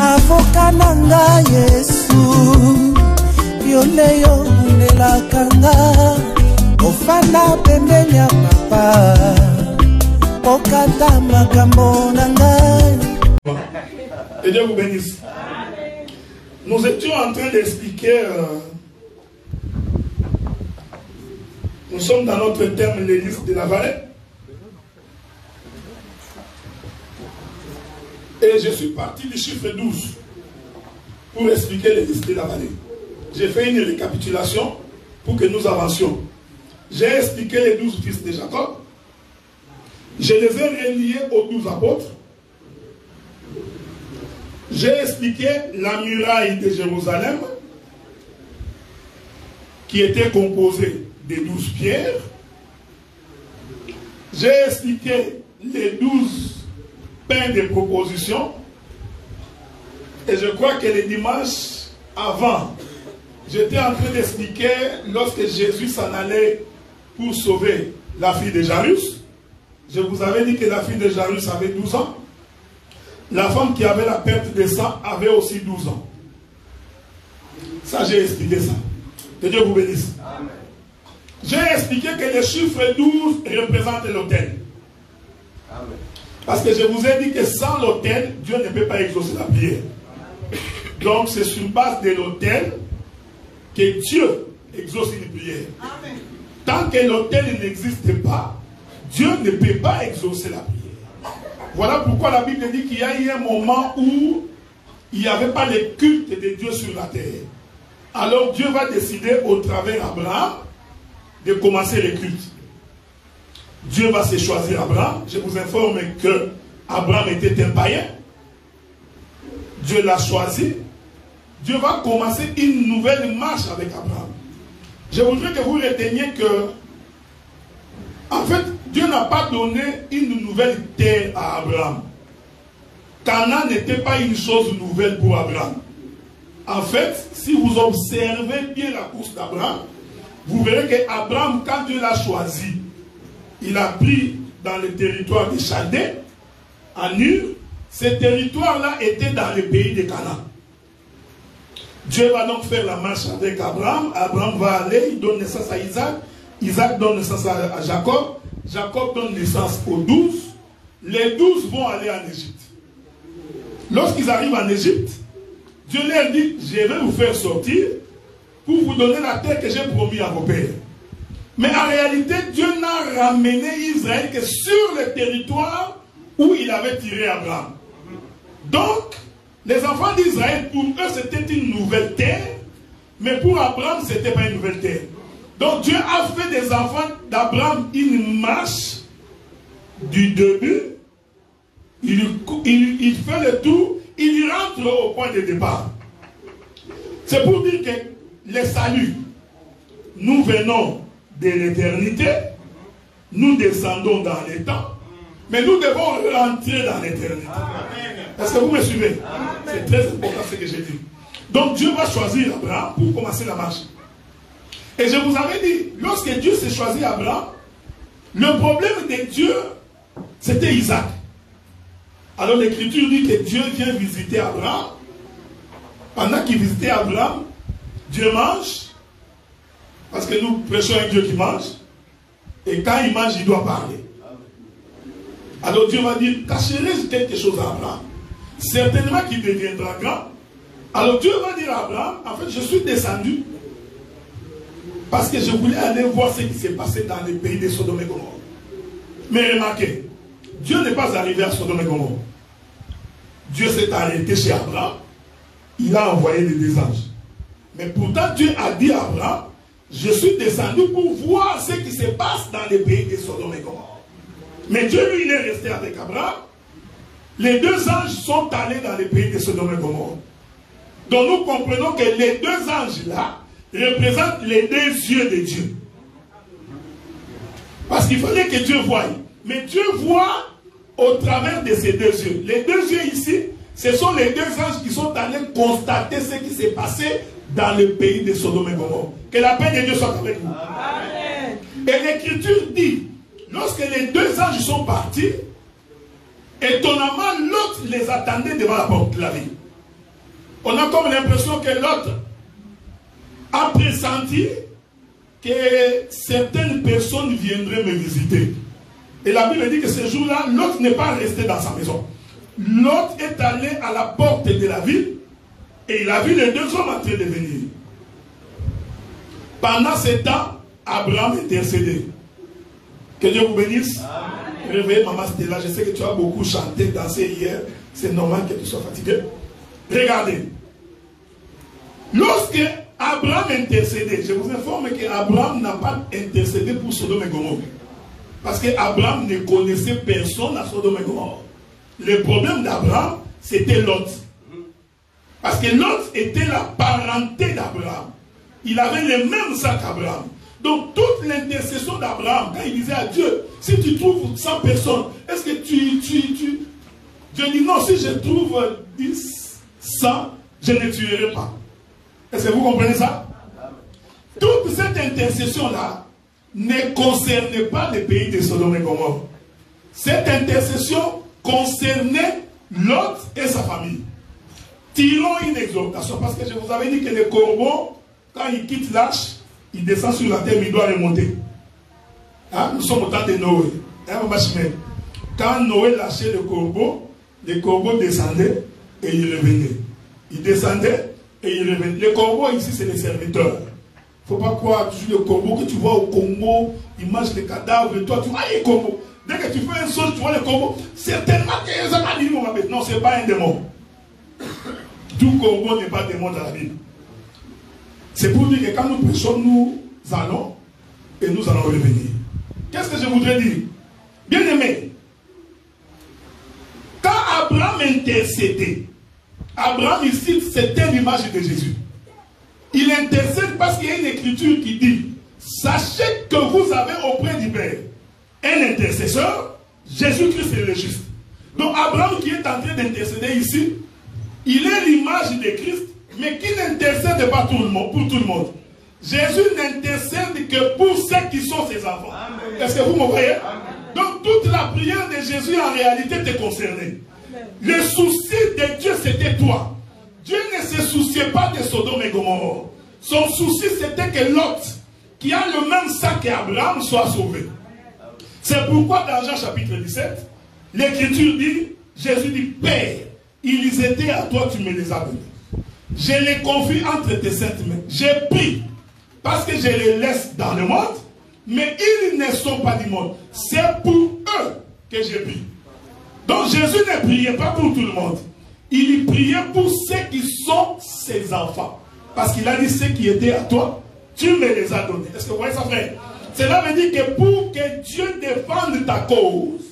avocat nanga Yesu yoleyo nelakanga ofana pembeni ya papa okata makambo nanga. Et Dieu vous bénisse. Nous étions en train d'expliquer, nous sommes dans notre thème, les listes de la vallée. Et je suis parti du chiffre 12 pour expliquer les listes de la vallée. J'ai fait une récapitulation pour que nous avancions. J'ai expliqué les 12 fils de Jacob. Je les ai reliés aux 12 apôtres. J'ai expliqué la muraille de Jérusalem qui était composée de 12 pierres. J'ai expliqué les 12 pains de proposition. Et je crois que le dimanche avant, j'étais en train d'expliquer lorsque Jésus s'en allait pour sauver la fille de Jairus. Je vous avais dit que la fille de Jairus avait 12 ans. La femme qui avait la perte de sang avait aussi 12 ans. Ça, j'ai expliqué ça. Que Dieu vous bénisse. J'ai expliqué que le chiffre 12 représente l'autel. Parce que je vous ai dit que sans l'autel, Dieu ne peut pas exaucer la prière. Donc, c'est sur base de l'autel que Dieu exauce une prière. Tant que l'autel n'existe pas, Dieu ne peut pas exaucer la prière. Voilà pourquoi la Bible dit qu'il y a eu un moment où il n'y avait pas le culte de Dieu sur la terre. Alors Dieu va décider au travers d'Abraham de commencer le culte. Dieu va se choisir Abraham. Je vous informe que Abraham était un païen. Dieu l'a choisi. Dieu va commencer une nouvelle marche avec Abraham. Je voudrais que vous reteniez que, en fait, Dieu n'a pas donné une nouvelle terre à Abraham. Canaan n'était pas une chose nouvelle pour Abraham. En fait, si vous observez bien la course d'Abraham, vous verrez qu'Abraham, quand Dieu l'a choisi, il a pris dans le territoire de Chaldée, en Ur. Ce territoire-là était dans le pays de Canaan. Dieu va donc faire la marche avec Abraham. Abraham va aller, il donne naissance à Isaac. Isaac donne naissance à Jacob. Jacob donne naissance aux 12. Les 12 vont aller en Égypte. Lorsqu'ils arrivent en Égypte, Dieu leur dit, je vais vous faire sortir pour vous donner la terre que j'ai promis à vos pères. Mais en réalité, Dieu n'a ramené Israël que sur le territoire où il avait tiré Abraham. Donc, les enfants d'Israël, pour eux, c'était une nouvelle terre, mais pour Abraham, ce n'était pas une nouvelle terre. Donc, Dieu a fait des enfants d'Abraham une marche du début. Il fait le tour, il rentre au point de départ. C'est pour dire que le salut, nous venons de l'éternité, nous descendons dans les temps, mais nous devons rentrer dans l'éternité. Est-ce que vous me suivez? C'est très important ce que j'ai dit. Donc Dieu va choisir Abraham pour commencer la marche. Et je vous avais dit, lorsque Dieu s'est choisi Abraham, le problème de Dieu, c'était Isaac. Alors l'Écriture dit que Dieu vient visiter Abraham. Pendant qu'il visitait Abraham, Dieu mange. Parce que nous prêchons un Dieu qui mange. Et quand il mange, il doit parler. Alors Dieu va dire, cacherai-je quelque chose à Abraham? Certainement qu'il deviendra grand. Alors Dieu va dire à Abraham, en fait, je suis descendu parce que je voulais aller voir ce qui s'est passé dans les pays de Sodome et Gomorrhe. Mais remarquez, Dieu n'est pas arrivé à Sodome et Gomorrhe. Dieu s'est arrêté chez Abraham. Il a envoyé les deux anges. Mais pourtant, Dieu a dit à Abraham, je suis descendu pour voir ce qui se passe dans les pays de Sodome et Gomorrhe. Mais Dieu, lui, il est resté avec Abraham. Les deux anges sont allés dans les pays de Sodome et Gomorrhe. Donc nous comprenons que les deux anges-là représentent les deux yeux de Dieu. Parce qu'il fallait que Dieu voie. Mais Dieu voit au travers de ces deux yeux. Les deux yeux ici, ce sont les deux anges qui sont allés constater ce qui s'est passé dans le pays de Sodome et Gomorrhe. Que la paix de Dieu soit avec vous. Amen. Et l'Écriture dit, lorsque les deux anges sont partis, étonnamment, l'autre les attendait devant la porte de la ville. On a comme l'impression que l'autre a pressenti que certaines personnes viendraient me visiter. Et la Bible dit que ce jour-là, Lot n'est pas resté dans sa maison. Lot est allé à la porte de la ville et il a vu les deux hommes en train de venir. Pendant ce temps, Abraham intercédait. Que Dieu vous bénisse. Réveillez maman Stella, je sais que tu as beaucoup chanté, dansé hier. C'est normal que tu sois fatigué. Regardez. Lorsque Abraham intercédait, je vous informe qu'Abraham n'a pas intercédé pour Sodome et Gomorrhe. Parce qu'Abraham ne connaissait personne à Sodome et Gomorrhe. Le problème d'Abraham, c'était Lot. Parce que Lot était la parenté d'Abraham. Il avait le même sac qu'Abraham. Donc toute l'intercession d'Abraham, quand il disait à Dieu, si tu trouves 100 personnes, est-ce que tu... Dieu dit non, si je trouve 10, 100, je ne tuerai pas. Est-ce que vous comprenez ça? Toute cette intercession-là ne concernait pas le pays de Sodome et Gomorrhe. Cette intercession concernait Lot et sa famille. Tirons une exhortation, parce que je vous avais dit que le corbeau, quand il quitte l'arche, il descend sur la terre, mais il doit remonter. Hein? Nous sommes au temps de Noé. Quand Noé lâchait le corbeau descendait et il revenait. Il descendait et il revenait. Le corbeau ici, c'est les serviteurs. Il ne faut pas croire toujours le corbeau que tu vois au Congo, il mange les cadavres, et toi tu vois les corbeaux. Dès que tu fais un saut, tu vois le corbeau. Certainement que ça m'a dit, non, ce n'est pas un démon. Tout corbeau n'est pas démon dans la Bible. C'est pour dire que quand nous prêchons, nous allons et nous allons revenir. Qu'est-ce que je voudrais dire? Bien aimé, quand Abraham intercédait, Abraham ici, c'était l'image de Jésus. Il intercède parce qu'il y a une écriture qui dit, sachez que vous avez auprès du Père un intercesseur, Jésus-Christ est le juste. Donc Abraham qui est en train d'intercéder ici, il est l'image de Christ, mais qui n'intercède pas pour tout le monde. Jésus n'intercède que pour ceux qui sont ses enfants. Est-ce que vous me voyez? Donc toute la prière de Jésus en réalité te concernait. Le souci de Dieu c'était toi. Dieu ne se souciait pas de Sodome et Gomorrhe. Son souci c'était que Lot, qui a le même sac qu'Abraham, soit sauvé. C'est pourquoi dans Jean chapitre 17, l'écriture dit, Jésus dit, Père, ils étaient à toi, tu me les as donnés. Je les confie entre tes saintes mains. J'ai pris parce que je les laisse dans le monde, mais ils ne sont pas du monde. C'est pour eux que j'ai pris. Donc Jésus ne priait pas pour tout le monde. Il priait pour ceux qui sont ses enfants. Parce qu'il a dit ceux qui étaient à toi, tu me les as donnés. Est-ce que vous voyez ça, frère? Cela veut dire que pour que Dieu défende ta cause,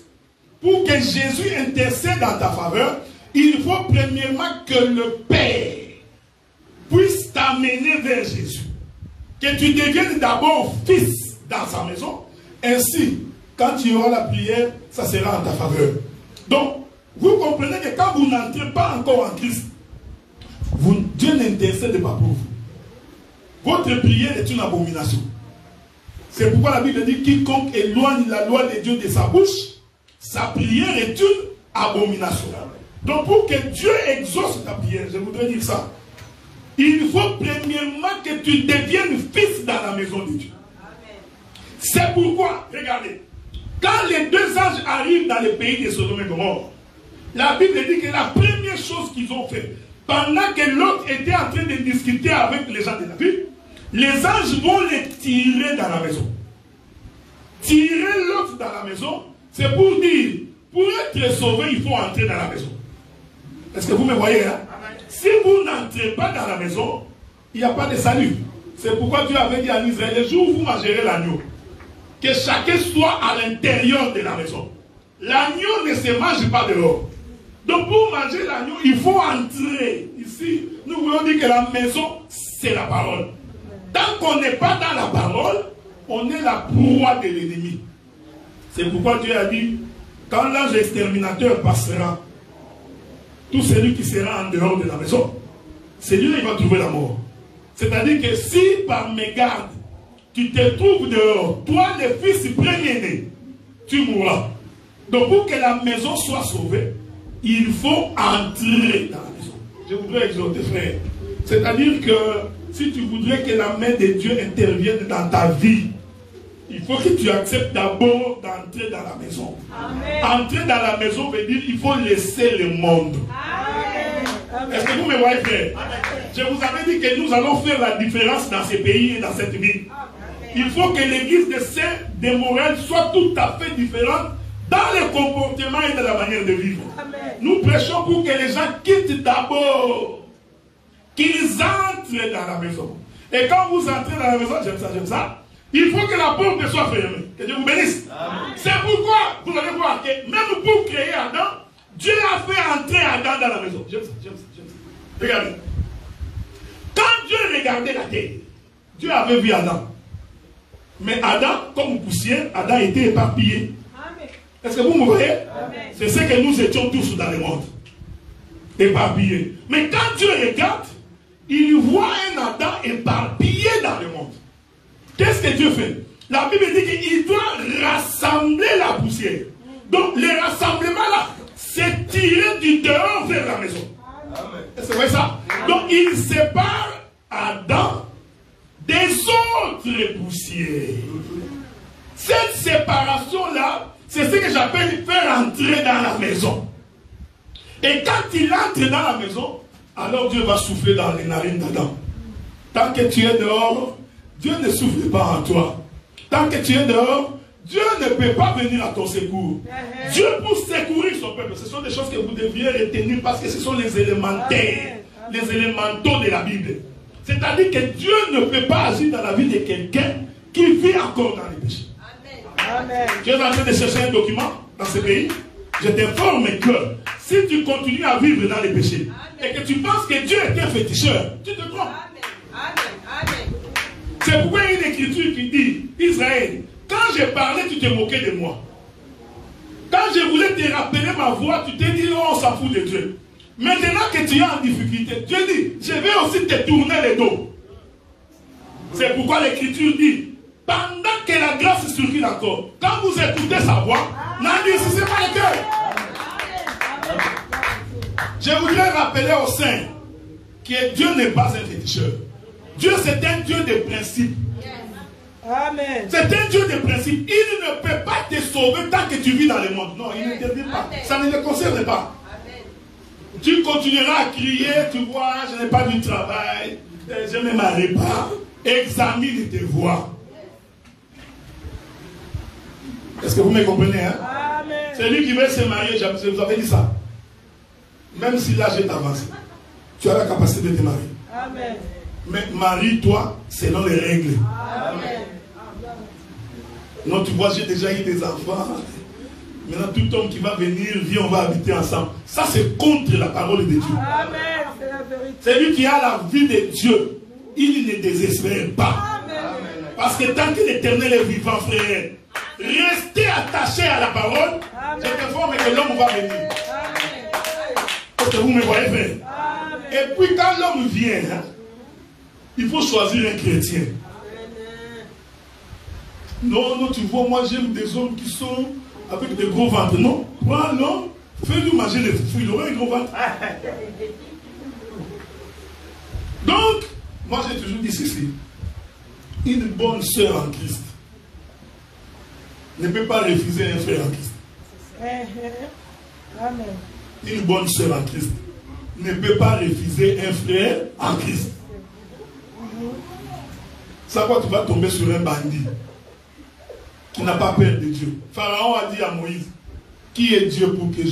pour que Jésus intercède dans ta faveur, il faut premièrement que le Père puisse t'amener vers Jésus. Que tu deviennes d'abord fils dans sa maison. Ainsi, quand tu auras la prière, ça sera en ta faveur. Donc, vous comprenez que quand vous n'entrez pas encore en Christ, Dieu n'intercède pas pour vous. Votre prière est une abomination. C'est pourquoi la Bible dit quiconque éloigne la loi de Dieu de sa bouche, sa prière est une abomination. Donc pour que Dieu exauce ta prière, je voudrais dire ça, il faut premièrement que tu deviennes fils dans la maison de Dieu. C'est pourquoi, regardez, quand les deux anges arrivent dans le pays de Sodome et Gomorrhe, la Bible dit que la première chose qu'ils ont fait, pendant que l'autre était en train de discuter avec les gens de la ville, les anges vont les tirer dans la maison. Tirer l'autre dans la maison, c'est pour dire, pour être sauvé, il faut entrer dans la maison. Est-ce que vous me voyez là? Si vous n'entrez pas dans la maison, il n'y a pas de salut. C'est pourquoi Dieu avait dit à Israël, le jour où vous mangerez l'agneau, que chacun soit à l'intérieur de la maison. L'agneau ne se mange pas dehors. Donc pour manger l'agneau, il faut entrer. Ici, nous voulons dire que la maison, c'est la parole. Tant qu'on n'est pas dans la parole, on est la proie de l'ennemi. C'est pourquoi Dieu a dit, quand l'ange exterminateur passera, tout celui qui sera en dehors de la maison, celui-là il va trouver la mort. C'est-à-dire que si par mégarde, tu te trouves dehors, toi le fils premier-né, tu mourras. Donc pour que la maison soit sauvée, il faut entrer dans la maison. je voudrais exhorter, frère. C'est-à-dire que si tu voudrais que la main de Dieu intervienne dans ta vie, il faut que tu acceptes d'abord d'entrer dans la maison. Amen. Entrer dans la maison veut dire qu'il faut laisser le monde. Est-ce que vous me voyez, frère? Je vous avais dit que nous allons faire la différence dans ces pays et dans cette ville. Il faut que l'église de Saint-Démorel soit tout à fait différente dans le comportement et dans la manière de vivre. Amen. Nous prêchons pour que les gens quittent d'abord, qu'ils entrent dans la maison. Et quand vous entrez dans la maison, j'aime ça, il faut que la porte soit fermée. Que Dieu vous bénisse. C'est pourquoi vous allez voir que même pour créer Adam, Dieu a fait entrer Adam dans la maison. J'aime ça. Regardez. Quand Dieu regardait la terre, Dieu avait vu Adam. Mais Adam, comme poussière, Adam était éparpillé. Est-ce que vous me voyez? C'est ce que nous étions tous dans le monde. Éparpillés. Mais quand Dieu regarde, il voit un Adam éparpillé dans le monde. Qu'est-ce que Dieu fait? La Bible dit qu'il doit rassembler la poussière. Donc le rassemblement là, c'est tirer du dehors vers la maison. Est-ce que vous voyez ça? Donc il sépare Adam des autres poussières. Cette séparation-là, c'est ce que j'appelle faire entrer dans la maison. Et quand il entre dans la maison, alors Dieu va souffler dans les narines d'Adam. Tant que tu es dehors, Dieu ne souffle pas en toi. Tant que tu es dehors, Dieu ne peut pas venir à ton secours. Dieu pour secourir son peuple, ce sont des choses que vous deviez retenir parce que ce sont les élémentaires, les élémentaux de la Bible. C'est-à-dire que Dieu ne peut pas agir dans la vie de quelqu'un qui vit encore dans les péchés. Amen. Tu es en train de chercher un document dans ce pays. Je t'informe que si tu continues à vivre dans les péchés et que tu penses que Dieu est un féticheur, tu te trompes. C'est pourquoi il y a une écriture qui dit, Israël, quand je parlais, tu te moquais de moi. Quand je voulais te rappeler ma voix, tu t'es dit, oh, on s'en fout de Dieu. Maintenant que tu es en difficulté, Dieu dit, je vais aussi te tourner le dos. C'est pourquoi l'écriture dit, pendant que la grâce circule encore, quand vous écoutez sa voix, n'endurcissez pas le cœur. Je voudrais rappeler aux saints que Dieu n'est pas un féticheur. Dieu, c'est un Dieu de principe. Amen. C'est un Dieu de principe. Il ne peut pas te sauver tant que tu vis dans le monde. Non, il ne te dit pas. Ça ne le concerne pas. Amen. Tu continueras à crier, tu vois, je n'ai pas du travail, je ne me marie pas. Examine tes voies. Est-ce que vous me comprenez, hein? C'est lui qui veut se marier, je vous avais dit ça. Même si l'âge est avancé, tu as la capacité de te marier. Amen. Mais marie-toi selon les règles. Amen. Non, tu vois, j'ai déjà eu des enfants. Maintenant, tout homme qui va venir, viens, on va habiter ensemble. Ça, c'est contre la parole de Dieu. Amen. C'est la vérité. Celui qui a la vie de Dieu, il ne désespère pas. Amen. Parce que tant que l'Éternel est vivant, frère, restez attaché à la parole. Amen. Je t'informe que l'homme va venir. Est-ce que vous me voyez, frère? Amen. Et puis, quand l'homme vient, hein, il faut choisir un chrétien. Non, non, tu vois, moi j'aime des hommes qui sont avec des gros ventres. Non, moi non, fais-lui manger les fous, il aura un gros ventre. Donc, moi j'ai toujours dit ceci. Une bonne sœur en Christ ne peut pas refuser un frère en Christ. Amen. Une bonne sœur en Christ ne peut pas refuser un frère en Christ. Ça quoi, tu vas tomber sur un bandit qui n'a pas peur de Dieu. Pharaon a dit à Moïse, qui est Dieu pour que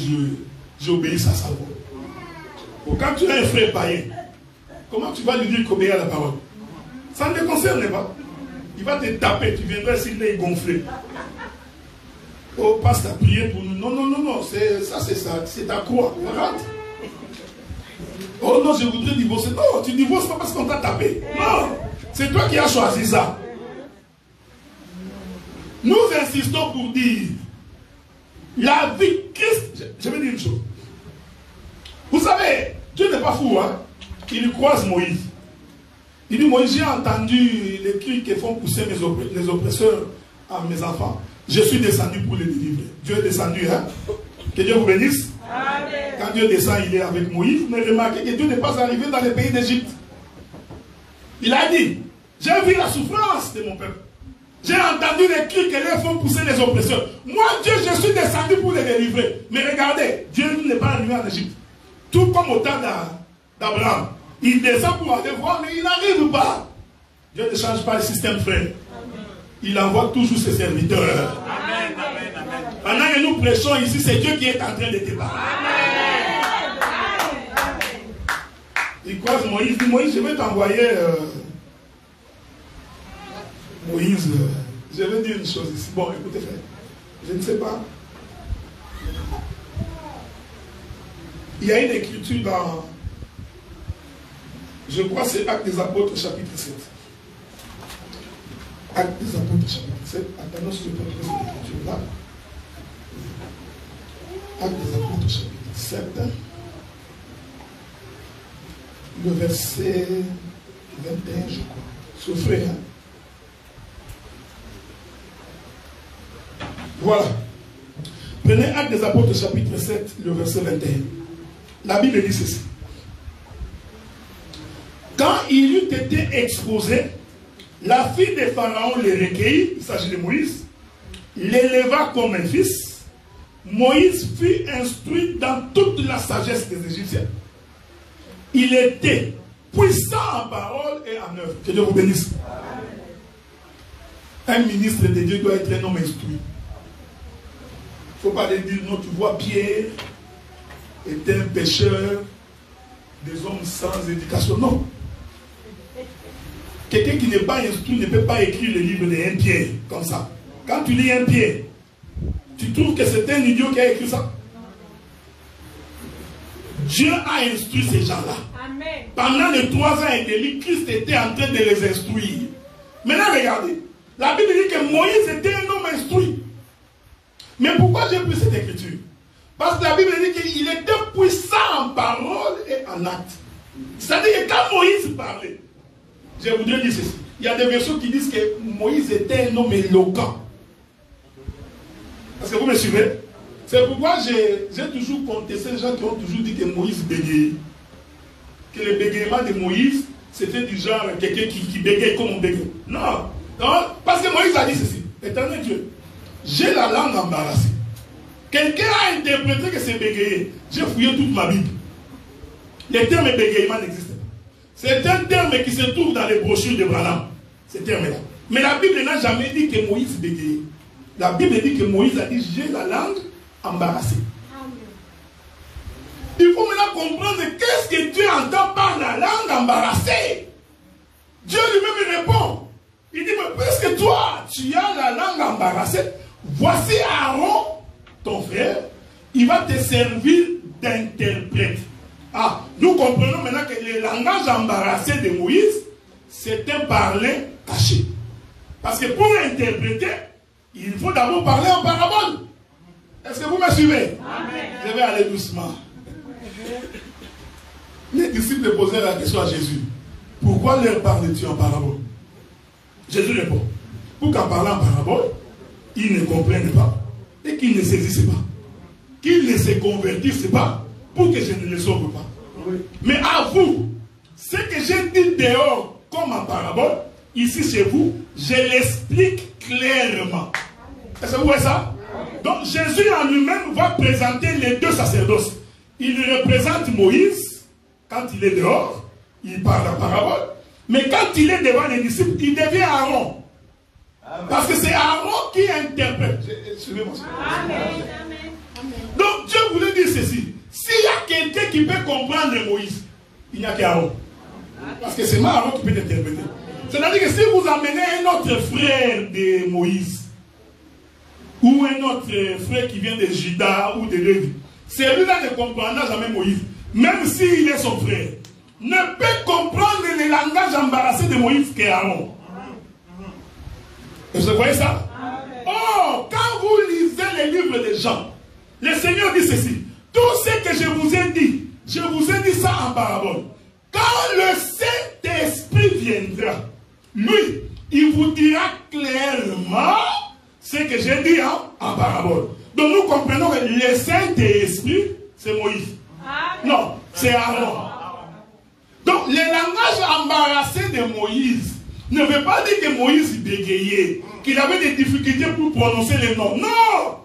j'obéisse à sa voix? Quand tu as un frère païen, comment tu vas lui dire qu'obéir à la parole? Ça ne te concerne pas. Il va te taper, tu viendras s'il est gonflé. Oh, passe ta prière pour nous. Non, non, non, non, ça c'est ça, c'est ta croix. Arrête. Oh non, je voudrais divorcer. Non, tu divorces pas parce qu'on t'a tapé. Non, c'est toi qui as choisi ça. Nous insistons pour dire la vie de Christ. Je vais dire une chose. Vous savez, Dieu n'est pas fou, hein. Il croise Moïse. Il dit, Moïse, j'ai entendu les cris qui font pousser les oppresseurs à mes enfants. Je suis descendu pour les délivrer. Dieu est descendu, hein. Que Dieu vous bénisse. Quand Dieu descend, il est avec Moïse. Mais remarquez que Dieu n'est pas arrivé dans les pays d'Égypte. Il a dit, j'ai vu la souffrance de mon peuple. J'ai entendu les cris que les font pousser les oppresseurs. Moi, Dieu, je suis descendu pour les délivrer. Mais regardez, Dieu n'est pas arrivé en Égypte. Tout comme au temps d'Abraham. Il descend pour aller voir, mais il n'arrive pas. Dieu ne change pas le système, frère. Il envoie toujours ses serviteurs. Amen, amen, amen. Pendant que nous prêchons ici, c'est Dieu qui est en train de débattre. Il croise Moïse, il dit, Moïse, je vais t'envoyer... Moïse, je vais dire une chose ici. Bon, écoutez, frère, je ne sais pas. Il y a une écriture dans... Je crois que c'est Actes des Apôtres, chapitre 7. Actes des Apôtres, chapitre 7. Attendons si je peux trouver cette écriture-là. Actes des Apôtres, chapitre 7. Le verset 21, je crois. Souffrez, hein? Voilà. Prenez Actes des Apôtres, chapitre 7, le verset 21. La Bible dit ceci. Quand il eut été exposé, la fille de Pharaon le recueillit, il s'agit de Moïse, l'éleva comme un fils. Moïse fut instruit dans toute la sagesse des Égyptiens. Il était puissant en parole et en œuvre. Que Dieu vous bénisse. Un ministre de Dieu doit être un homme instruit. Il ne faut pas lui dire, non, tu vois, Pierre était un pécheur, des hommes sans éducation. Non. Quelqu'un qui n'est pas instruit ne peut pas écrire le livre de 1 Pierre comme ça. Quand tu lis 1 Pierre, tu trouves que c'est un idiot qui a écrit ça. Dieu a instruit ces gens-là. Pendant les 3 ans et demi, Christ était en train de les instruire. Maintenant, regardez. La Bible dit que Moïse était un homme instruit. Mais pourquoi j'ai pris cette écriture? Parce que la Bible dit qu'il était puissant en parole et en acte. C'est-à-dire que quand Moïse parlait, je voudrais dire ceci. Il y a des versions qui disent que Moïse était un homme éloquent. Est-ce que vous me suivez? C'est pourquoi j'ai toujours contesté les gens qui ont toujours dit que Moïse bégayait. Que le bégayement de Moïse, c'était du genre quelqu'un qui bégaye comme on bégaye. Non. Parce que Moïse a dit ceci. Éternel Dieu, j'ai la langue embarrassée. Quelqu'un a interprété que c'est bégayer. J'ai fouillé toute ma Bible. Le terme bégayement n'existe pas. C'est un terme qui se trouve dans les brochures de Branham. Ce terme-là. Mais la Bible n'a jamais dit que Moïse bégayait. La Bible dit que Moïse a dit j'ai la langue embarrassée. Il faut maintenant comprendre qu'est-ce que Dieu entend par la langue embarrassée. Dieu lui-même répond. Il dit, mais puisque toi, tu as la langue embarrassée, voici Aaron, ton frère, il va te servir d'interprète. Ah, nous comprenons maintenant que le langage embarrassé de Moïse, c'est un parler caché. Parce que pour interpréter, il faut d'abord parler en parabole. Est-ce que vous me suivez? Amen. Je vais aller doucement. Les disciples posaient la question à Jésus. Pourquoi leur parles-tu en parabole? Jésus répond. Pour qu'en parlant en parabole, ils ne comprennent pas et qu'ils ne saisissent pas. Qu'ils ne se convertissent pas pour que je ne les sauve pas. Oui. Mais à vous, ce que j'ai dit dehors comme en parabole, ici chez vous, je l'explique clairement. Est-ce que vous voyez ça? Donc Jésus en lui-même va présenter les deux sacerdoces. Il représente Moïse quand il est dehors, il parle en parabole. Mais quand il est devant les disciples, il devient Aaron. Amen. Parce que c'est Aaron qui interprète. Suivez-moi. Donc Dieu voulait dire ceci. S'il y a quelqu'un qui peut comprendre Moïse, il n'y a qu'Aaron. Parce que c'est Aaron qui peut interpréter. C'est-à-dire que si vous amenez un autre frère de Moïse, ou un autre frère qui vient de Juda ou de Lévi, celui-là ne comprendra jamais Moïse. Même s'il est son frère, ne peut comprendre le langage embarrassé de Moïse qu'Aaron. Vous voyez ça? Oh, quand vous lisez les livres des gens, le Seigneur dit ceci. Tout ce que je vous ai dit ça en parabole. Quand le Saint-Esprit viendra, lui, il vous dira clairement ce que j'ai dit en parabole. Donc nous comprenons que le Saint-Esprit, c'est Moïse. Non, c'est Aaron. Donc, le langage embarrassé de Moïse ne veut pas dire que Moïse bégayait, qu'il avait des difficultés pour prononcer les noms. Non!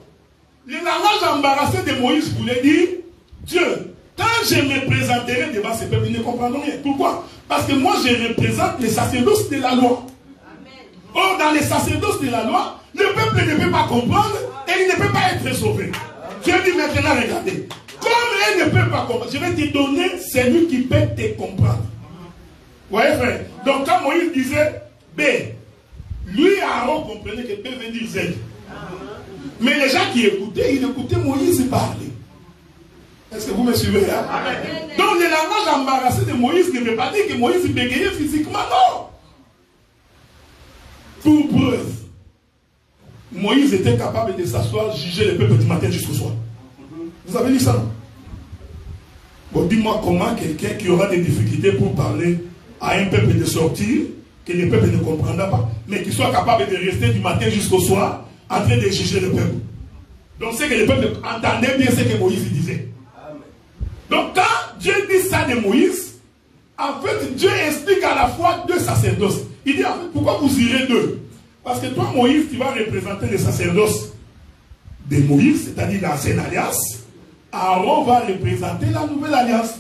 Le langage embarrassé de Moïse voulait dire, Dieu, quand je me présenterai devant ces peuples, ils ne comprendront rien. Pourquoi? Parce que moi, je représente les sacerdoces de la loi. Or, dans les sacerdoces de la loi, le peuple ne peut pas comprendre et il ne peut pas être sauvé. Dieu dit maintenant, regardez, comme il ne peut pas comprendre, je vais te donner celui qui peut te comprendre. Vous voyez, frère? Donc, quand Moïse disait B, lui, Aaron comprenait que B veut dire Z. Mais les gens qui écoutaient, ils écoutaient Moïse parler. Est-ce que vous me suivez là? Donc, le langage embarrassé de Moïse ne veut pas dire que Moïse bégayait physiquement, non. Pour preuve, Moïse était capable de s'asseoir, juger le peuple du matin jusqu'au soir. Vous avez dit ça, non? Bon, dis-moi comment quelqu'un qui aura des difficultés pour parler à un peuple de sortir, que le peuple ne comprendra pas, mais qui soit capable de rester du matin jusqu'au soir en train de juger le peuple. Donc c'est que le peuple entendait bien ce que Moïse disait. Donc quand Dieu dit ça de Moïse, en fait Dieu explique à la fois deux sacerdoces. Il dit en fait, pourquoi vous irez deux? Parce que toi Moïse, tu vas représenter les sacerdoces de Moïse, c'est-à-dire l'ancienne alliance. Aaron va représenter la nouvelle alliance.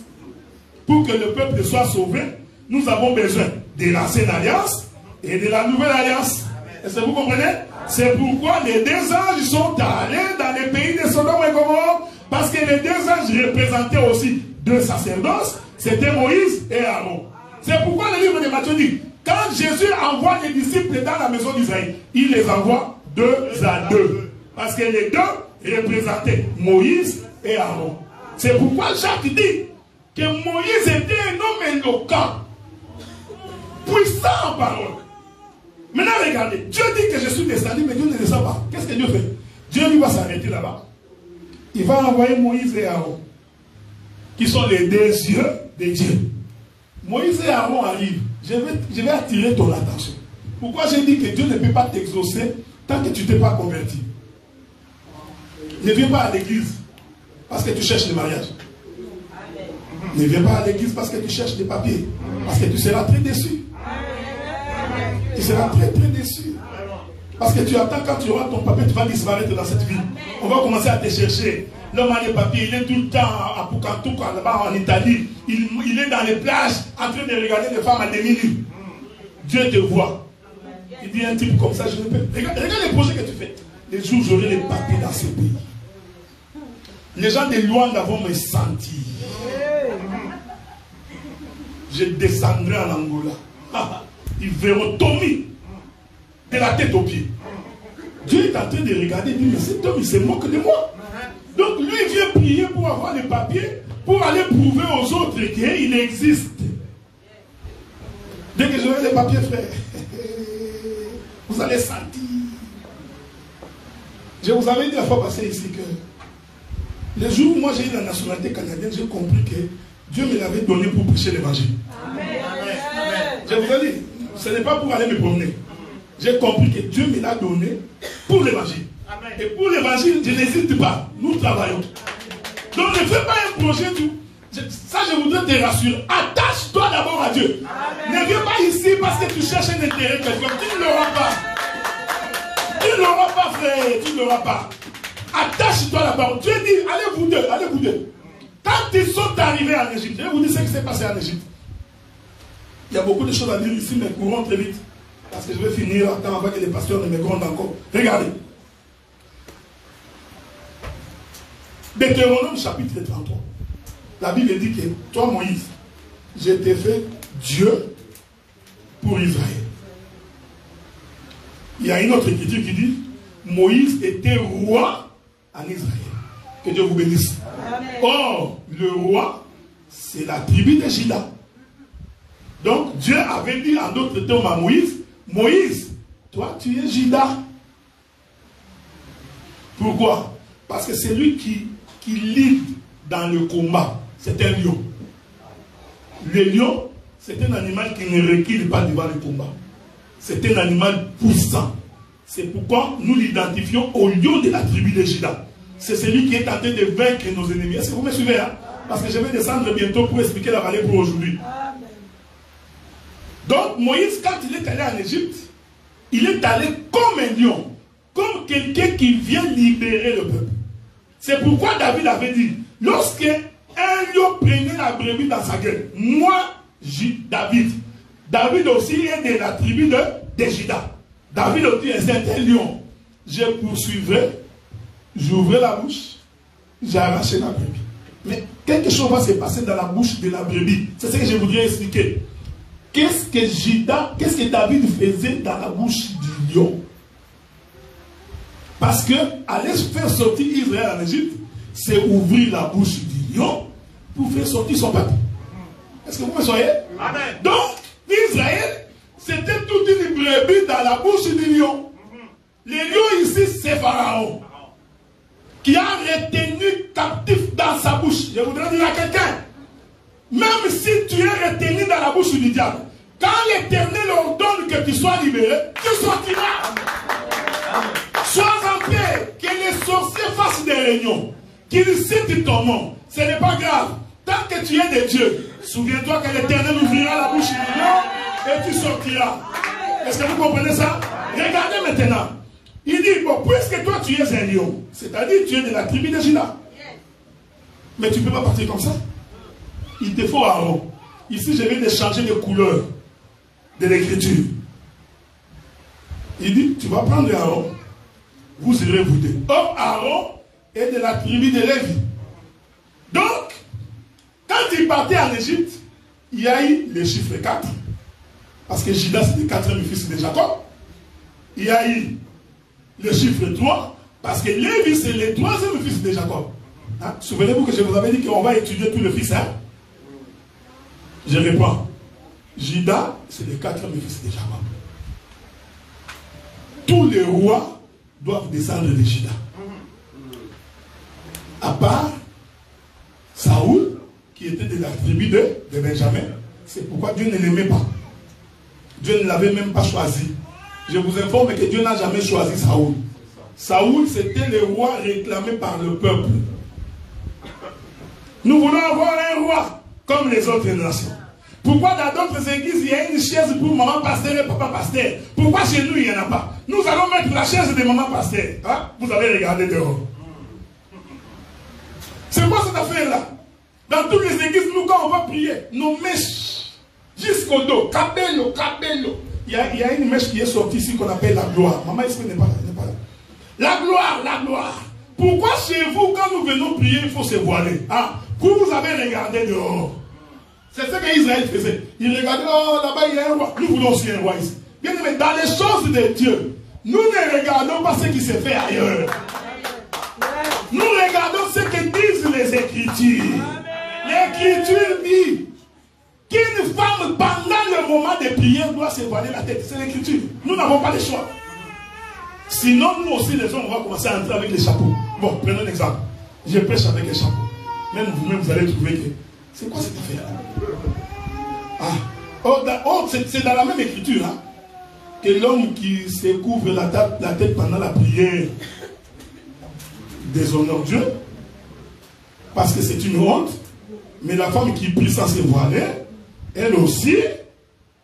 Pour que le peuple soit sauvé, nous avons besoin de l'ancienne alliance et de la nouvelle alliance. Est-ce que vous comprenez? C'est pourquoi les deux anges sont allés dans les pays de Sodome et Gomorrhe, parce que les deux anges représentaient aussi deux sacerdoces, c'était Moïse et Aaron. C'est pourquoi le livre de Matthieu dit, quand Jésus envoie les disciples dans la maison d'Israël, il les envoie deux à deux. Parce que les deux représentaient Moïse et Aaron. C'est pourquoi Jacques dit que Moïse était un homme éloquent, puissant en parole. Maintenant, regardez, Dieu dit que je suis descendu, mais Dieu ne descend pas. Qu'est-ce que Dieu fait? Dieu lui va s'arrêter là-bas. Il va envoyer Moïse et Aaron, qui sont les deux yeux de Dieu. Moïse et Aaron arrivent. Je vais attirer ton attention. Pourquoi j'ai dit que Dieu ne peut pas t'exaucer tant que tu ne t'es pas converti? Ne viens pas à l'église parce que tu cherches le mariage. Ne viens pas à l'église parce que tu cherches des papiers. Parce que tu seras très déçu. Tu seras très très déçu. Parce que tu attends quand tu auras ton papier, tu vas disparaître dans cette vie. On va commencer à te chercher. L'homme a des papiers, il est tout le temps à Pucantuca, là-bas en Italie. Il est dans les plages en train de regarder les femmes à demi-nues. Dieu te voit. Il dit un type comme ça, je ne peux. Regarde les projets que tu fais. Les jours j'aurai les papiers dans ce pays. Les gens de Luanda vont me sentir. Je descendrai en Angola. Ils verront Tommy de la tête aux pieds. Dieu est en train de regarder et dit, mais cet homme il se moque de moi. Donc lui vient prier pour avoir les papiers, pour aller prouver aux autres qu'il existe. Dès que j'aurai les papiers, frère, vous allez sentir. Je vous avais dit la fois passée ici que le jour où moi j'ai eu la nationalité canadienne, j'ai compris que Dieu me l'avait donné pour prêcher l'évangile. Je vous ai dit, ce n'est pas pour aller me promener. J'ai compris que Dieu me l'a donné pour l'évangile. Et pour l'évangile, je n'hésite pas. Nous travaillons. Donc ne fais pas un projet. Ça, je voudrais te rassurer. Attache-toi d'abord à Dieu. Amen. Ne viens pas ici parce que tu cherches un intérêt quelconque. Tu ne l'auras pas. Tu ne l'auras pas, frère. Tu ne l'auras pas. Attache-toi là-bas. Dieu dit, allez vous deux, allez vous deux. Quand ils sont arrivés en Égypte, je vais vous dire ce qui s'est passé en Égypte. Il y a beaucoup de choses à dire ici, mais courons très vite. Parce que je vais finir avant que les pasteurs ne me grondent encore. Regardez. Deutéronome chapitre 33. La Bible dit que toi, Moïse, je t'ai fait Dieu pour Israël. Il y a une autre écriture qui dit Moïse était roi en Israël. Que Dieu vous bénisse. Amen. Or, le roi, c'est la tribu de Juda. Donc, Dieu avait dit en d'autres termes à Moïse, Moïse, toi, tu es Juda. Pourquoi? Parce que c'est lui qui lead dans le combat. C'est un lion. Le lion, c'est un animal qui ne recule pas devant le combat. C'est un animal puissant. C'est pourquoi nous l'identifions au lion de la tribu de Juda. c'est celui qui est en train de vaincre nos ennemis. Est-ce que vous me suivez, hein? Parce que je vais descendre bientôt pour expliquer la vallée pour aujourd'hui. Donc Moïse, quand il est allé en Égypte, il est allé comme un lion, comme quelqu'un qui vient libérer le peuple. C'est pourquoi David avait dit, lorsque un lion prenait la brebis dans sa gueule, moi, David aussi est de la tribu de Juda. David aussi est un lion. Je poursuivrai, j'ouvrais la bouche, j'ai arraché la brebis. Mais quelque chose va se passer dans la bouche de la brebis. C'est ce que je voudrais expliquer. Qu'est-ce que David faisait dans la bouche du lion? Parce que aller faire sortir Israël en Égypte, c'est ouvrir la bouche du lion pour faire sortir son peuple. Est-ce que vous me soyez? Amen. Donc, Israël, c'était toute une brebis dans la bouche du lion. Le lion ici, c'est Pharaon, qui a retenu captif dans sa bouche. Je voudrais dire à quelqu'un, même si tu es retenu dans la bouche du diable, quand l'Éternel ordonne que tu sois libéré, tu sortiras. Sois en paix, que les sorciers fassent des réunions, qu'ils citent ton nom. Ce n'est pas grave. Tant que tu es de Dieu, souviens-toi que l'Éternel ouvrira la bouche du lion et tu sortiras. Est-ce que vous comprenez ça? Regardez maintenant. Il dit, bon, puisque toi tu es un lion, c'est-à-dire tu es de la tribu de Juda, mais tu ne peux pas partir comme ça. Il te faut Aaron. Ici, je viens de changer de couleur de l'écriture. Il dit, tu vas prendre Aaron, vous irez vous deux. Or, Aaron est de la tribu de Lévi. Donc, quand il partait en Égypte, il y a eu le chiffre 4. Parce que Juda, c'est le quatrième fils de Jacob. Il y a eu le chiffre 3. Parce que Lévi, c'est le troisième fils de Jacob. Hein? Souvenez-vous que je vous avais dit qu'on va étudier tous les fils. Hein? Je réponds. Juda, c'est le quatrième fils de Jacob. Tous les rois doivent descendre de Juda. À part Saoul, qui était de la tribu de Benjamin. C'est pourquoi Dieu ne l'aimait pas. Dieu ne l'avait même pas choisi. Je vous informe que Dieu n'a jamais choisi Saoul. Saoul, c'était le roi réclamé par le peuple. Nous voulons avoir un roi comme les autres nations. Pourquoi dans d'autres églises, il y a une chaise pour maman pasteur et papa pasteur? Pourquoi chez nous, il n'y en a pas? Nous allons mettre la chaise de maman pasteur. Hein? Vous avez regardé dehors. C'est quoi cette affaire-là? Dans toutes les églises, nous, quand on va prier, nos mèches, jusqu'au dos, cabello. Il y a une mèche qui est sortie ici qu'on appelle la gloire. Maman, est-ce qu'elle n'est pas là? Elle n'est pas là. La gloire. Pourquoi chez vous, quand nous venons prier, il faut se voiler? Ah, vous avez regardé dehors. C'est ce qu'Israël faisait. Il regardait, oh, là-bas, il y a un roi. Nous voulons aussi un roi ici. Bien aimé, dans les choses de Dieu, nous ne regardons pas ce qui se fait ailleurs. Nous regardons ce que disent les Écritures. L'Écriture dit qu'une femme, pendant le moment de prière, doit se voiler la tête. C'est l'Écriture. Nous n'avons pas le choix. Sinon, nous aussi, les hommes, on va commencer à entrer avec les chapeaux. Bon, prenons un exemple. Je prêche avec les chapeaux. Même vous-même, vous allez trouver que... C'est quoi cette affaire? C'est dans la même écriture hein, que l'homme qui se couvre la tête pendant la prière déshonore Dieu parce que c'est une honte, mais la femme qui prie sans se voiler, elle aussi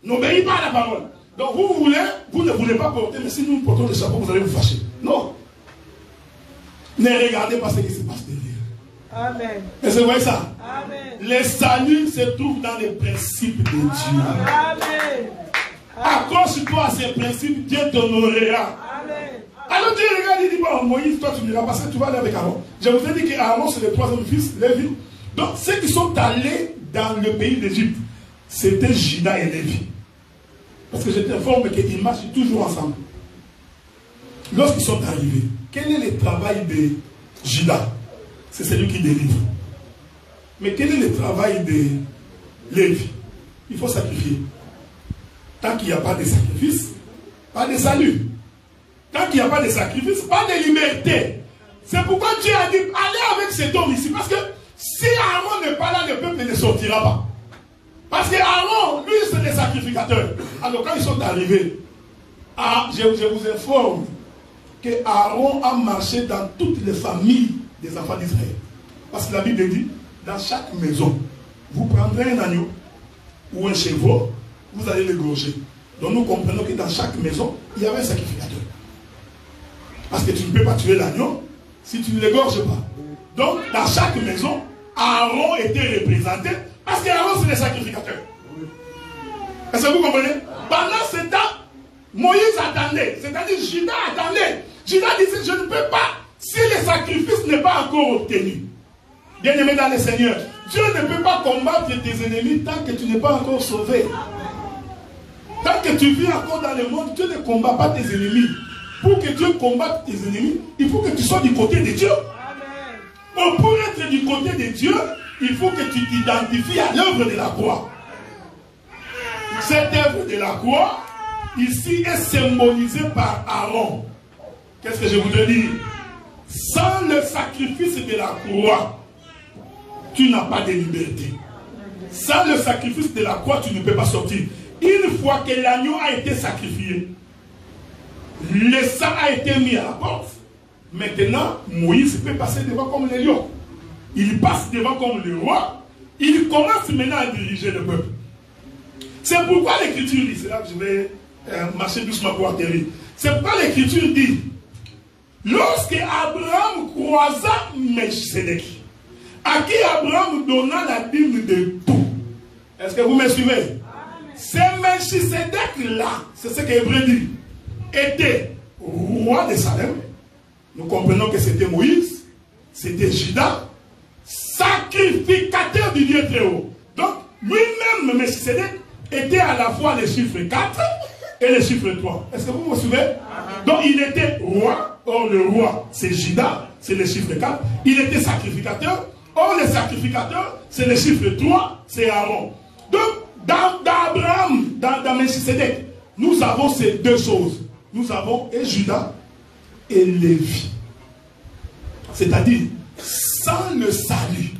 n'obéit pas à la parole. Donc vous ne voulez pas porter, mais si nous portons le chapeau, vous allez vous fâcher. Non. Ne regardez pas ce qui se passe derrière. Amen. Est-ce que vous voyez ça? Amen. Le salut se trouve dans les principes de Dieu. Amen. Accroche-toi à ces principes, Dieu t'honorera. Amen. Alors Dieu regarde et dit, bon, Moïse, toi tu n'iras pas, tu vas aller avec Aaron. Je vous ai dit qu'Aaron c'est le troisième fils, Lévi. Donc ceux qui sont allés dans le pays d'Égypte, c'était Juda et Lévi. Parce que je t'informe qu'ils marchent toujours ensemble. Lorsqu'ils sont arrivés, quel est le travail de Juda? C'est celui qui délivre. Mais quel est le travail de Lévi? Il faut sacrifier. Tant qu'il n'y a pas de sacrifice, pas de salut. Tant qu'il n'y a pas de sacrifice, pas de liberté. C'est pourquoi Dieu a dit, allez avec cet homme ici. Parce que si Aaron n'est pas là, le peuple ne sortira pas. Parce que Aaron, lui, c'est le sacrificateur. Alors quand ils sont arrivés, je vous informe que Aaron a marché dans toutes les familles des enfants d'Israël. Parce que la Bible dit, dans chaque maison, vous prendrez un agneau ou un chevreau, vous allez l'égorger. Donc nous comprenons que dans chaque maison, il y avait un sacrificateur. Parce que tu ne peux pas tuer l'agneau si tu ne l'égorges pas. Donc dans chaque maison, Aaron était représenté parce qu'Aaron c'est le sacrificateur. Est-ce que vous comprenez? Pendant ce temps, Moïse attendait, c'est-à-dire Judas attendait. Judas disait, je ne peux pas, si le sacrifice n'est pas encore obtenu. Bien-aimé dans le Seigneur, Dieu ne peut pas combattre tes ennemis tant que tu n'es pas encore sauvé. Tant que tu vis encore dans le monde, Dieu ne combat pas tes ennemis. Pour que Dieu combatte tes ennemis, il faut que tu sois du côté de Dieu. Bon, pour être du côté de Dieu, il faut que tu t'identifies à l'œuvre de la croix. Cette œuvre de la croix, ici, est symbolisée par Aaron. Qu'est-ce que je voudrais dire? Sans le sacrifice de la croix, tu n'as pas de liberté. Sans le sacrifice de la croix, tu ne peux pas sortir. Une fois que l'agneau a été sacrifié, le sang a été mis à la porte. Maintenant, Moïse peut passer devant comme le lion. Il passe devant comme le roi. Il commence maintenant à diriger le peuple. C'est pourquoi l'Écriture dit, c'est là que je vais marcher doucement pour atterrir. C'est pourquoi l'Écriture dit, lorsque Abraham croisa Melchisedec, à qui Abraham donna la dîme de tout. Est-ce que vous me suivez? C'est Melchisedec-là, c'est ce que Hébreu dit, était roi de Salem. Nous comprenons que c'était Moïse, c'était Judas, sacrificateur du Dieu très haut. Donc, lui-même, Melchisedec, était à la fois le chiffre 4 et le chiffre 3. Est-ce que vous me suivez? Donc, il était roi. Or, le roi, c'est Judas, c'est le chiffre 4. Il était sacrificateur. Or, le sacrificateur, c'est le chiffre 3, c'est Aaron. Donc, dans Abraham, dans Melchisedec, nous avons ces deux choses. Nous avons et Judas et Lévi. C'est-à-dire, sans le salut,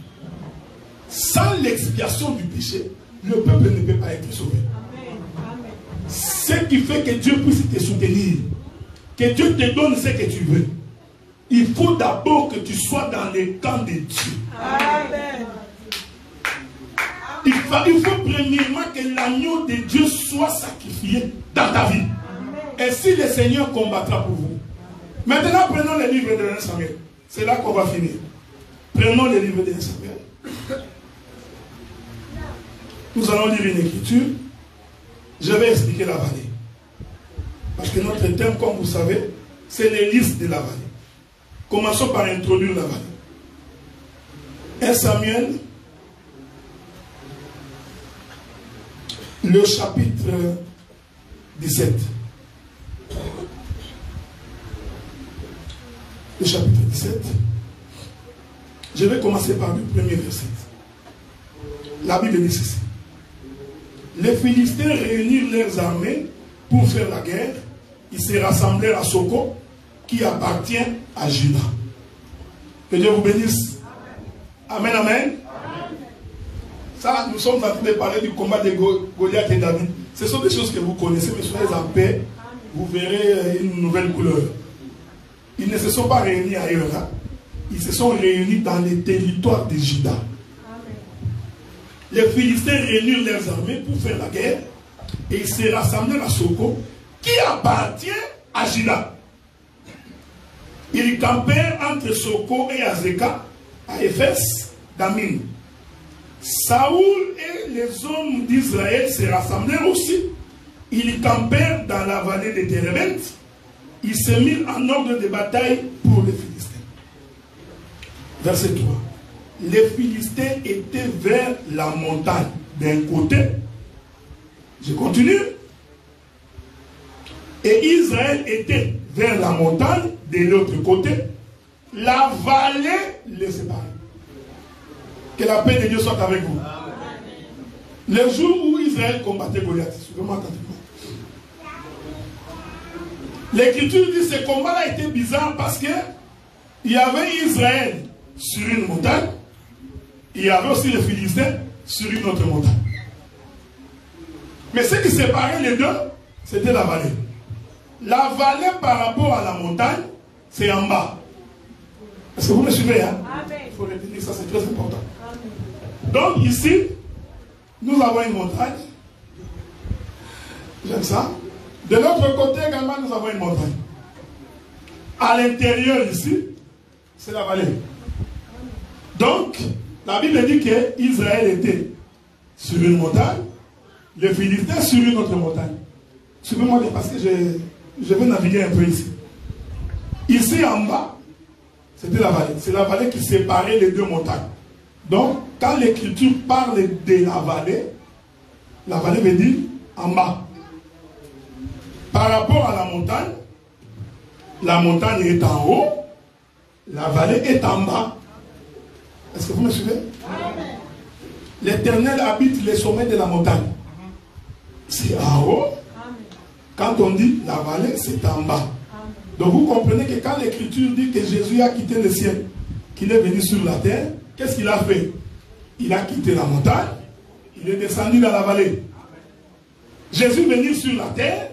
sans l'expiation du péché, le peuple ne peut pas être sauvé. Ce qui fait que Dieu puisse te soutenir, que Dieu te donne ce que tu veux, il faut d'abord que tu sois dans le camp de Dieu. Amen. Il faut premièrement que l'agneau de Dieu soit sacrifié dans ta vie. Et si le Seigneur combattra pour vous. Maintenant, prenons le livre de 1 Samuel. C'est là qu'on va finir. Prenons le livre de 1 Samuel. Nous allons lire une écriture. Je vais expliquer la vallée. Parce que notre thème, comme vous savez, c'est les listes de la vallée. Commençons par introduire la vallée. 1 Samuel, le chapitre 17. Le chapitre 17. Je vais commencer par le premier verset. La Bible dit ceci. Les Philistins réunirent leurs armées pour faire la guerre. Ils se rassemblèrent à Soko, qui appartient à Juda. Que Dieu vous bénisse. Amen, amen. Ça, nous sommes en train de parler du combat de Goliath et David. Ce sont des choses que vous connaissez, mais soyez en paix. Vous verrez une nouvelle couleur. Ils ne se sont pas réunis ailleurs. Hein? Ils se sont réunis dans les territoires de Juda. Les Philistins réunirent leurs armées pour faire la guerre. Et ils se rassemblèrent à Soko, qui appartient à Juda. Ils campèrent entre Soko et Azeka, à Éphès, d'Amin. Saoul et les hommes d'Israël se rassemblèrent aussi. Ils campèrent dans la vallée de Térebent. Ils se mirent en ordre de bataille pour les Philistins. Verset 3. Les Philistins étaient vers la montagne d'un côté. Je continue. Et Israël était vers la montagne de l'autre côté. La vallée les séparait. Que la paix de Dieu soit avec vous. Le jour où Israël combattait Goliath, l'Écriture dit que ce combat-là était bizarre parce que il y avait Israël sur une montagne, il y avait aussi les Philistins sur une autre montagne. Mais ce qui séparait les deux, c'était la vallée. La vallée par rapport à la montagne, c'est en bas. Est-ce que vous me suivez, hein? Amen. Il faut retenir ça, c'est très important. Amen. Donc ici, nous avons une montagne. J'aime ça. De l'autre côté également, nous avons une montagne. À l'intérieur ici, c'est la vallée. Donc, la Bible dit qu'Israël était sur une montagne, les Philistins sur une autre montagne. Suivez-moi bien parce que je vais naviguer un peu ici. Ici en bas, c'était la vallée. C'est la vallée qui séparait les deux montagnes. Donc, quand l'Écriture parle de la vallée veut dire en bas. Par rapport à la montagne est en haut, la vallée est en bas. Est-ce que vous me suivez? L'Éternel habite les sommets de la montagne. C'est en haut. Quand on dit la vallée, c'est en bas. Donc vous comprenez que quand l'Écriture dit que Jésus a quitté le ciel, qu'il est venu sur la terre, qu'est-ce qu'il a fait? Il a quitté la montagne, il est descendu dans la vallée. Jésus venir sur la terre,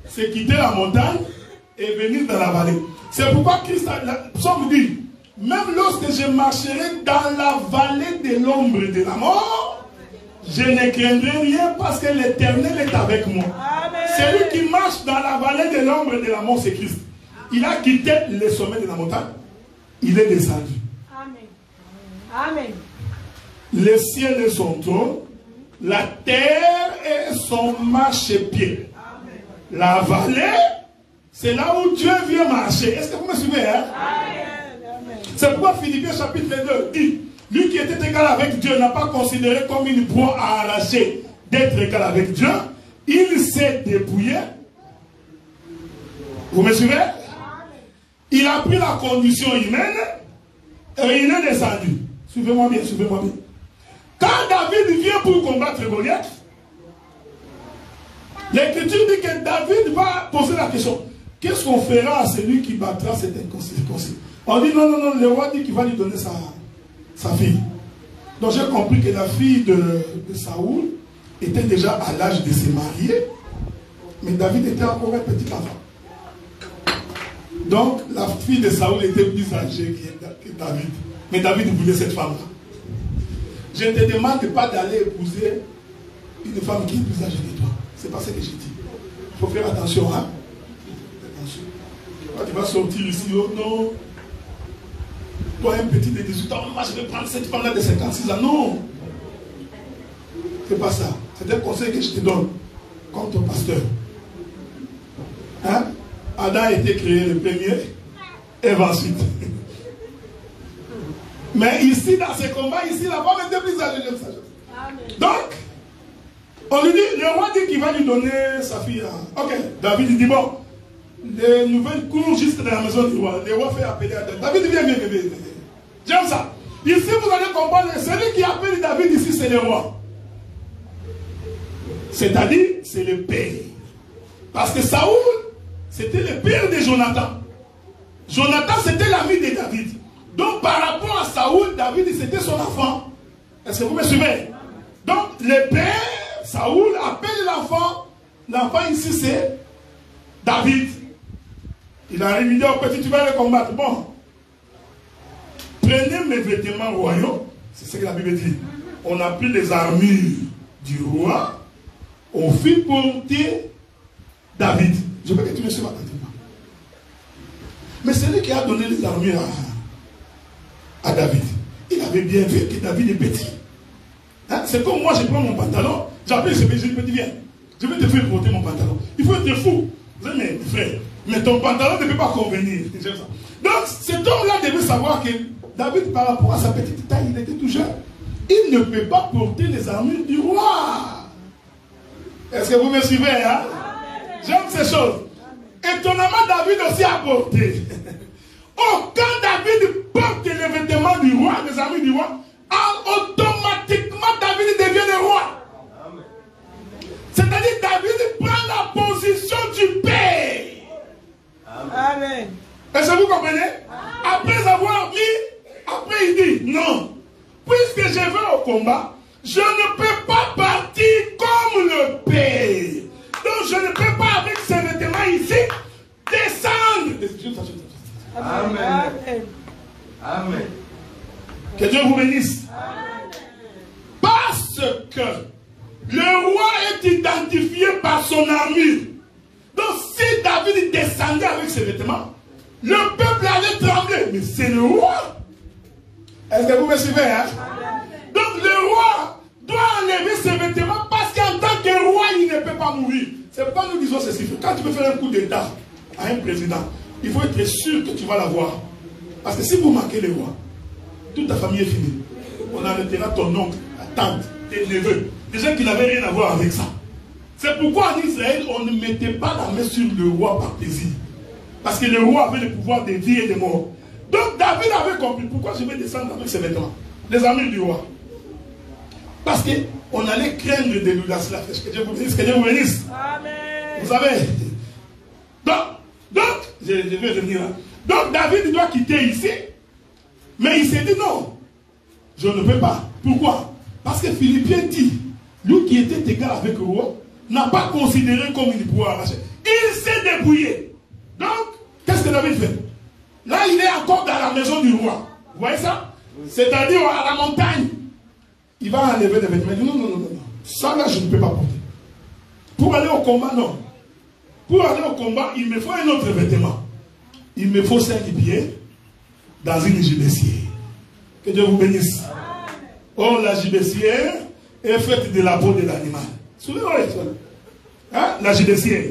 c'est quitter la montagne et venir dans la vallée. C'est pourquoi Christ, Psaume dit, même lorsque je marcherai dans la vallée de l'ombre de la mort, je ne craindrai rien parce que l'Éternel est avec moi. Celui qui marche dans la vallée de l'ombre de la mort, c'est Christ. Il a quitté le sommet de la montagne, il est descendu. Amen. Amen. Le ciel est son trône, la terre est son marchepied. La vallée, c'est là où Dieu vient marcher. Est-ce que vous me suivez, hein? C'est pourquoi Philippiens chapitre 2 dit, lui qui était égal avec Dieu n'a pas considéré comme une proie à arracher d'être égal avec Dieu. Il s'est dépouillé. Vous me suivez? Il a pris la condition humaine et il est descendu. Suivez-moi bien, suivez-moi bien. Quand David vient pour combattre Goliath, l'Écriture dit que David va poser la question. Qu'est-ce qu'on fera à celui qui battra cet incirconcis? On dit non, non, non, le roi dit qu'il va lui donner sa fille. Donc j'ai compris que la fille de Saoul était déjà à l'âge de se marier, mais David était encore un petit enfant. Donc la fille de Saoul était plus âgée que David. Mais David voulait cette femme-là. Je ne te demande pas d'aller épouser une femme qui est plus âgée que toi. C'est pas ce que j'ai dit. Il faut faire attention, hein? Attention. Quand tu vas sortir ici, oh non. Toi, un petit de 18 ans, moi je vais prendre cette femme-là de 56 ans. Non. C'est pas ça. C'est un conseil que je te donne. Comme ton pasteur. Hein? Adam a été créé le premier, Ève ensuite. Mais ici, dans ce combat, ici, la femme était plus âgée de sagesse. Donc, on lui dit, le roi dit qu'il va lui donner sa fille. Ok, David dit, bon, les nouvelles courent juste dans la maison du roi. Le roi fait appeler à David. David, viens, viens, viens, viens. J'aime ça. Ici, vous allez comprendre, celui qui appelle David ici, c'est le roi. C'est-à-dire, c'est le père. Parce que Saoul, c'était le père de Jonathan. Jonathan, c'était l'ami de David. Donc, par rapport à Saoul, David, c'était son enfant. Est-ce que vous me suivez? Donc, le père, Saoul, appelle l'enfant. L'enfant ici, c'est David. Il arrive, il dit au petit, tu vas le combattre. Bon, prenez mes vêtements royaux. C'est ce que la Bible dit. On a pris les armures du roi. On fit porter David. Je veux que tu me suives attentivement. Mais c'est lui qui a donné les armures à David. Il avait bien vu que David est petit. Hein? C'est comme moi, je prends mon pantalon, j'appelle ce petit, je lui dis, viens, je vais te faire porter mon pantalon. Il faut être fou. Vous savez, mes frères, mais ton pantalon ne peut pas convenir. Donc, cet homme-là devait savoir que David, par rapport à sa petite taille, il était tout jeune. Il ne peut pas porter les armures du roi. Est-ce que vous me suivez, hein? J'aime ces choses. Étonnamment, David aussi a porté. Oh, quand David porte les vêtements du roi, les armures du roi, automatiquement David devient le roi. C'est-à-dire David prend la position du père. Amen. Est-ce que vous comprenez? Après avoir mis, après il dit, non, puisque je vais au combat, je ne peux pas partir comme le père. Donc je ne peux pas avec ces vêtements ici descendre. Amen. par son armure. Donc si David descendait avec ses vêtements, le peuple allait trembler. Mais c'est le roi. Est-ce que vous me suivez, hein? Donc le roi doit enlever ses vêtements parce qu'en tant que roi, il ne peut pas mourir. C'est pourquoi nous disons ceci. Quand tu veux faire un coup d'état à un président, il faut être sûr que tu vas l'avoir. Parce que si vous marquez le roi, toute ta famille est finie. On arrêtera ton oncle, ta tante, tes neveux. Des gens qui n'avaient rien à voir avec ça. C'est pourquoi en Israël, on ne mettait pas la main sur le roi par plaisir. Parce que le roi avait le pouvoir des vies et des morts. Donc David avait compris pourquoi je vais descendre avec ses vêtements. Les amis du roi. Parce qu'on allait craindre de nous lancer la flèche. Que Dieu vous bénisse, que Dieu vous bénisse. Amen. Vous savez. Donc je vais revenir là. Donc David doit quitter ici. Mais il s'est dit non. Je ne peux pas. Pourquoi? Parce que Philippiens dit, lui qui était égal avec le roi, n'a pas considéré comme il pouvait arracher. Il s'est débrouillé. Donc, qu'est-ce que David fait? Là, il est encore dans la maison du roi. Vous voyez ça? C'est-à-dire à la montagne. Il va enlever les vêtements. Il dit non. Ça là, je ne peux pas porter. Pour aller au combat, non. Pour aller au combat, il me faut un autre vêtement. Il me faut 5 pieds dans une gibecière. Que Dieu vous bénisse. Or, la gibecière est faite de la peau de l'animal. Souvenez-vous, hein? La gibecière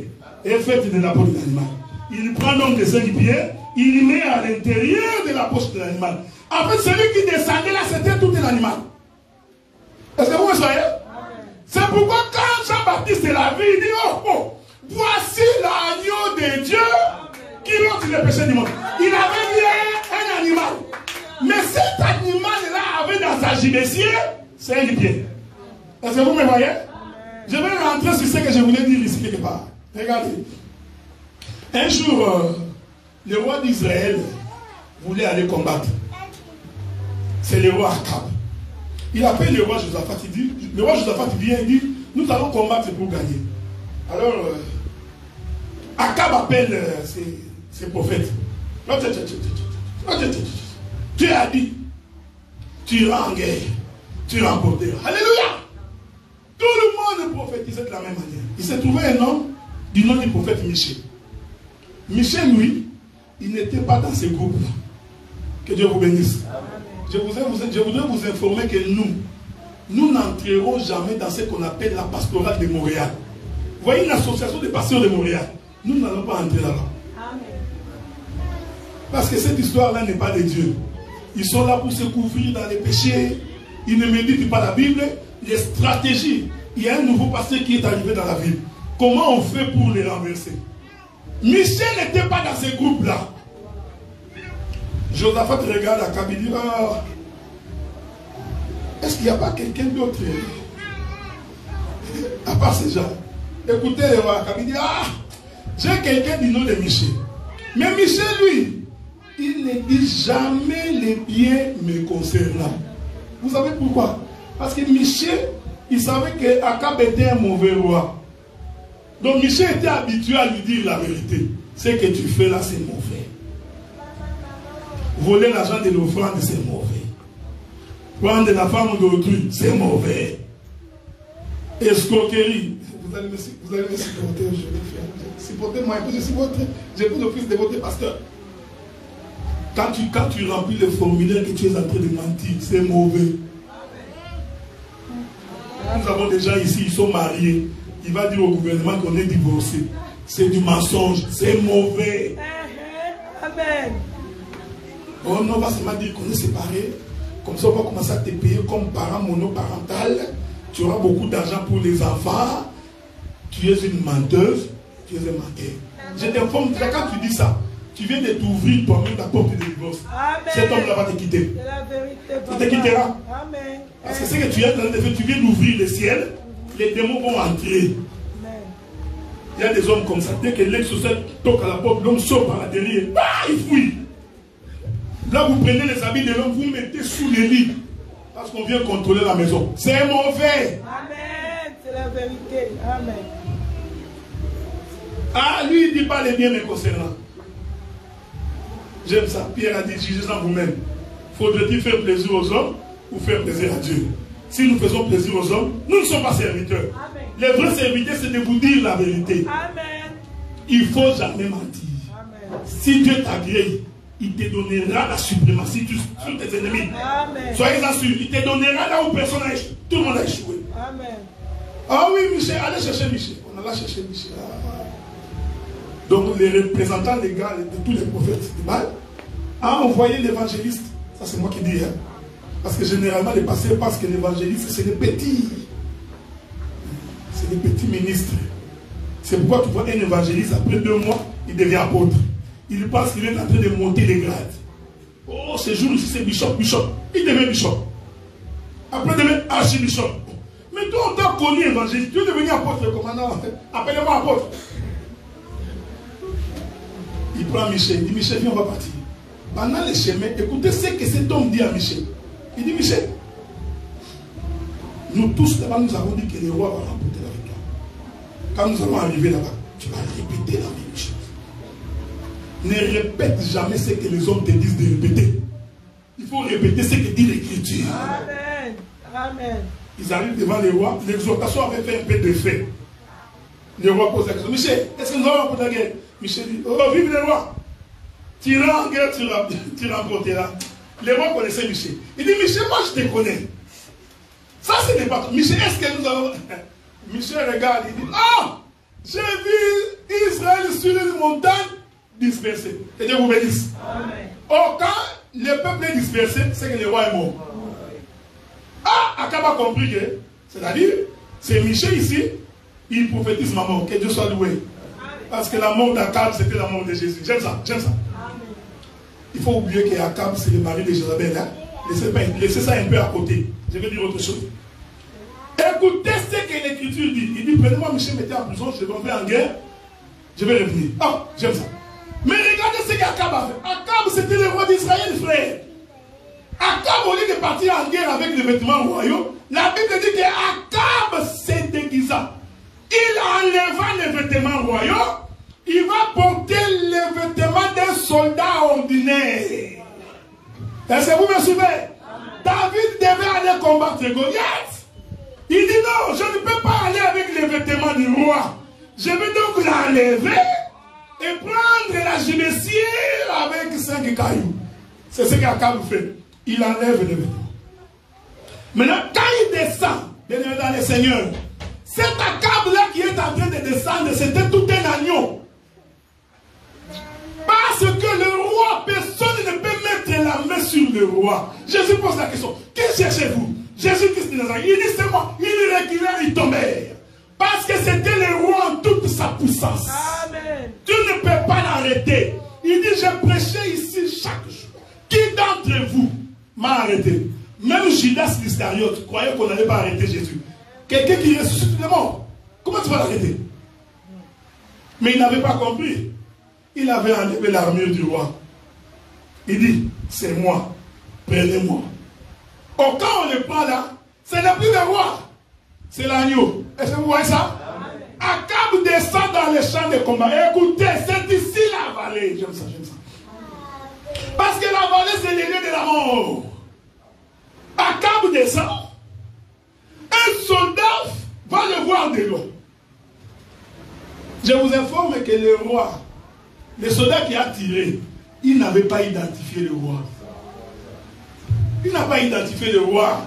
est faite de la peau de l'animal. Il prend donc les 5 pieds, il met à l'intérieur de la poche de l'animal. En fait, celui qui descendait là, c'était tout un animal. Est-ce que vous me voyez? C'est pourquoi quand Jean-Baptiste l'a vu, il dit, oh, voici l'agneau de Dieu qui ôte les péchés du monde. Il avait mis un animal. Mais cet animal-là avait dans sa gibecière 5 pieds. Est-ce que vous me voyez? Je vais rentrer sur ce que je voulais dire ici quelque part. Regardez. Un jour, le roi d'Israël voulait aller combattre. C'est le roi Akab. Il appelle le roi Josaphat. Le roi Josaphat vient et dit, nous allons combattre pour gagner. Alors, Akab appelle ses prophètes. Tu as dit, tu iras en guerre, tu remporteras. Alléluia! Tout le monde prophétisait de la même manière. Il s'est trouvé un homme du nom du prophète Michel. Michel, lui, il n'était pas dans ce groupe-là. Que Dieu vous bénisse. Je voudrais vous informer que nous n'entrerons jamais dans ce qu'on appelle la pastorale de Montréal. Vous voyez l'association des pasteurs de Montréal. Nous n'allons pas entrer là-bas. Parce que cette histoire-là n'est pas de Dieu. Ils sont là pour se couvrir dans les péchés. Ils ne méditent pas la Bible. Les stratégies. Il y a un nouveau pasteur qui est arrivé dans la ville. Comment on fait pour les renverser? Michel n'était pas dans ce groupe-là. Josaphat regarde Akab et dit, ah, est-ce qu'il n'y a pas quelqu'un d'autre à part ces gens? Écoutez le roi Akab, il dit, ah, j'ai quelqu'un du nom de Michel. Mais Michel, lui, il ne dit jamais les biens me concernant. Vous savez pourquoi? Parce que Michel, il savait que Akab était un mauvais roi. Donc Michel était habitué à lui dire la vérité. Ce que tu fais là, c'est mauvais. Voler l'argent de l'offrande, c'est mauvais. Prendre la femme d'autrui, c'est mauvais. Escroquerie. Vous allez me supporter, je vais faire. Supportez-moi, j'ai pris le fils de votre pasteur. Quand tu remplis le formulaire que tu es en train de mentir, c'est mauvais. Nous avons des gens ici, ils sont mariés. Il va dire au gouvernement qu'on est divorcé. C'est du mensonge, c'est mauvais. Amen. Oh non, on va seulement dire qu'on est séparés. Comme ça, on va commencer à te payer comme parent monoparental. Tu auras beaucoup d'argent pour les enfants. Tu es une menteuse. Tu es un menteur. Je t'informe, quand tu dis ça, tu viens de t'ouvrir toi-même la porte de divorce. Amen. Cet homme-là va te quitter. C'est la vérité. Il te quittera. Amen. Parce que ce que tu es en train de faire, tu viens d'ouvrir le ciel. Les démons vont entrer. Amen. Il y a des hommes comme ça. Dès que l'ex-social toque à la porte, l'homme sort par la derrière. Ah, il fouille. Là, vous prenez les habits de l'homme, vous mettez sous les lits. Parce qu'on vient contrôler la maison. C'est mauvais. Amen. C'est la vérité. Amen. Ah, lui, il ne dit pas les biens me concernant. J'aime ça. Pierre a dit, jugez en vous-même. Faudrait-il faire plaisir aux hommes ou faire plaisir à Dieu? Si nous faisons plaisir aux hommes, nous ne sommes pas serviteurs. Amen. Le vrai serviteur, c'est de vous dire la vérité. Amen. Il ne faut jamais mentir. Amen. Si Dieu t'agrée, il te donnera la suprématie sur tes ennemis. Amen. Soyez-en sûrs, il te donnera là où personne n'a échoué. Tout le monde a échoué. Amen. Ah oui, Michel, allez chercher Michel. On alla chercher Michel. Donc les représentants légaux de tous les prophètes du mal a envoyé l'évangéliste. Ça c'est moi qui dis. Hein? Parce que généralement les pasteurs pensent que l'évangéliste c'est des petits. C'est des petits ministres. C'est pourquoi tu vois un évangéliste, après 2 mois, il devient apôtre. Il pense qu'il est en train de monter les grades. Oh, ce jour ici c'est bishop. Il devient bishop. Après il devient archibishop. Mais toi, on t'a connu évangéliste. Tu es devenu apôtre, commandant. Appelez-moi apôtre. Il prend Michel. Il dit, Michel, viens, on va partir. Pendant les chemins, écoutez ce que cet homme dit à Michel. Il dit, Michel, nous tous là-bas, nous avons dit que le roi va remporter la victoire. Quand nous allons arriver là-bas, tu vas répéter la même chose. Ne répète jamais ce que les hommes te disent de répéter. Il faut répéter ce que dit l'Écriture. Amen. Amen. Ils arrivent devant le roi. L'exhortation avait fait un peu d'effet. Le roi pose la question. Michel, est-ce que nous allons remporter la guerre? Michel dit, oh, vive le roi. Tu iras en guerre, tu remporteras. Le roi connaissait Michel. Il dit, Michel, moi je te connais. Ça, ce n'est pas toi. Michel, est-ce que nous allons... Michel regarde, il dit, ah, j'ai vu Israël sur une montagne dispersée. Que Dieu vous bénisse. Amen. Oh, quand le peuple est dispersé, c'est que le roi est mort. Ah, Akab a compris que, c'est-à-dire, c'est Michel ici, il prophétise ma mort, que Dieu soit loué. Parce que la mort d'Akab, c'était la mort de Jésus. J'aime ça, j'aime ça. Il faut oublier qu'Akab, c'est le mari de Jézabel. Hein? Laissez ça un peu à côté. Je vais dire autre chose. Écoutez ce que l'Écriture dit. Il dit, prenez-moi Michel, mettez en prison, je vais faire en guerre, je vais revenir. Ah, j'aime ça. Mais regardez ce qu'Akab a fait. Akab, c'était le roi d'Israël, frère. Akab, au lieu de partir en guerre avec les vêtements royaux, la Bible dit qu'Akab s'est déguisant. Il enleva les vêtements royaux, il va porter les vêtements d'un soldat ordinaire. Est-ce que vous me suivez? David devait aller combattre Goliath. Il dit non, je ne peux pas aller avec les vêtements du roi. Je vais donc l'enlever et prendre la gibecière avec 5 cailloux. C'est ce qu'Akab fait. Il enlève les vêtements. Maintenant, quand il descend, bien dans les seigneurs, cet Akab-là qui est en train de descendre, c'était tout un agneau. Parce que le roi, personne ne peut mettre la main sur le roi. Jésus pose la question, qui cherchez-vous? Jésus-Christ de Nazareth. Il dit c'est moi. Ils reculèrent, ils tombèrent. Parce que c'était le roi en toute sa puissance. Amen. Tu ne peux pas l'arrêter. Il dit, je prêchais ici chaque jour. Qui d'entre vous m'a arrêté? Même Judas l'Iscariote croyait qu'on n'allait pas arrêter Jésus. Quelqu'un qui ressuscite le mort. Comment tu vas l'arrêter? Mais il n'avait pas compris. Il avait enlevé l'armure du roi. Il dit, c'est moi. Prenez-moi. Oh, quand on le prend là, ce n'est plus le roi. C'est l'agneau. Est-ce que vous voyez ça? Akab descend dans les champs de combat. Écoutez, c'est ici la vallée. J'aime ça, j'aime ça. Parce que la vallée, c'est le lieu de la mort. Akab descend. Un soldat va le voir de loin. Je vous informe que le roi, le soldat qui a tiré, il n'avait pas identifié le roi. Il n'a pas identifié le roi.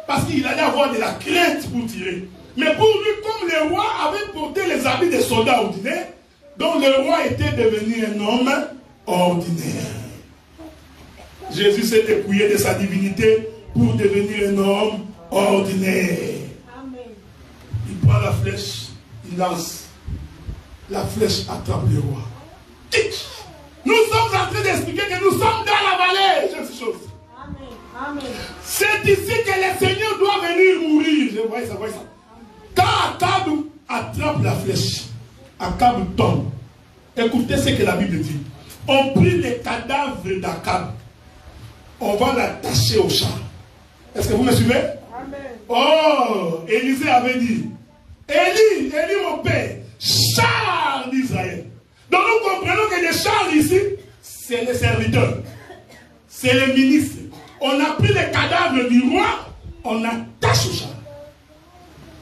Parce qu'il allait avoir de la crainte pour tirer. Mais pour lui, comme le roi avait porté les habits des soldats ordinaires, donc le roi était devenu un homme ordinaire. Jésus s'est dépouillé de sa divinité pour devenir un homme ordinaire. Amen. Il prend la flèche, il lance. La flèche attrape le roi. Nous sommes en train d'expliquer que nous sommes dans la vallée. J'aime ces choses. Amen. C'est ici que le Seigneur doit venir mourir. Je vois ça, vois ça. Quand Akab attrape la flèche, Akab tombe. Écoutez ce que la Bible dit. On prit le cadavre d'Akab. On va l'attacher au char. Est-ce que vous me suivez? Amen. Oh, Élisée avait dit, Élie mon père, char d'Israël. Donc nous comprenons que les chars ici, c'est les serviteurs. C'est les ministres. On a pris le cadavre du roi, on attache au char.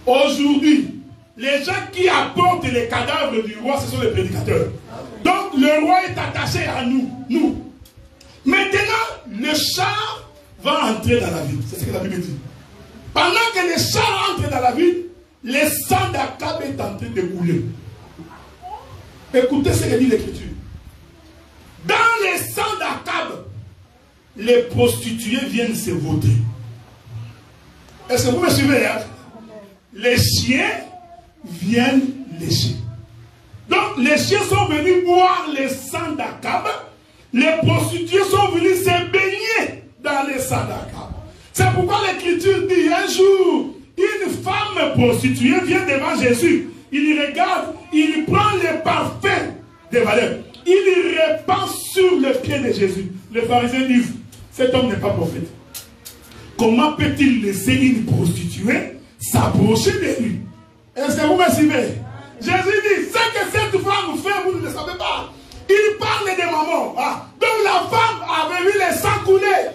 Aujourd'hui, les gens qui apportent les cadavres du roi, ce sont les prédicateurs. Donc le roi est attaché à nous. Maintenant, le char va entrer dans la ville. C'est ce que la Bible dit. Pendant que le char entre dans la ville, le sang d'Akab est en train de couler. Écoutez ce que dit l'Écriture. Dans le sang d'Akab, les prostituées viennent se voter. Est-ce que vous me suivez, hein? Les chiens viennent lécher. Donc les chiens sont venus boire le sang d'Akab. Les prostituées sont venues se baigner dans le sang d'Akab. C'est pourquoi l'Écriture dit un jour, une femme prostituée vient devant Jésus. Il regarde, il prend le parfum de valeur. Il répand sur le pied de Jésus. Les pharisiens disent, cet homme n'est pas prophète. Comment peut-il laisser une prostituée s'approcher de lui? Est-ce que vous me suivez? Jésus dit, ce que cette femme fait, vous ne le savez pas. Il parle de maman. Ah. Donc la femme avait vu le sang couler.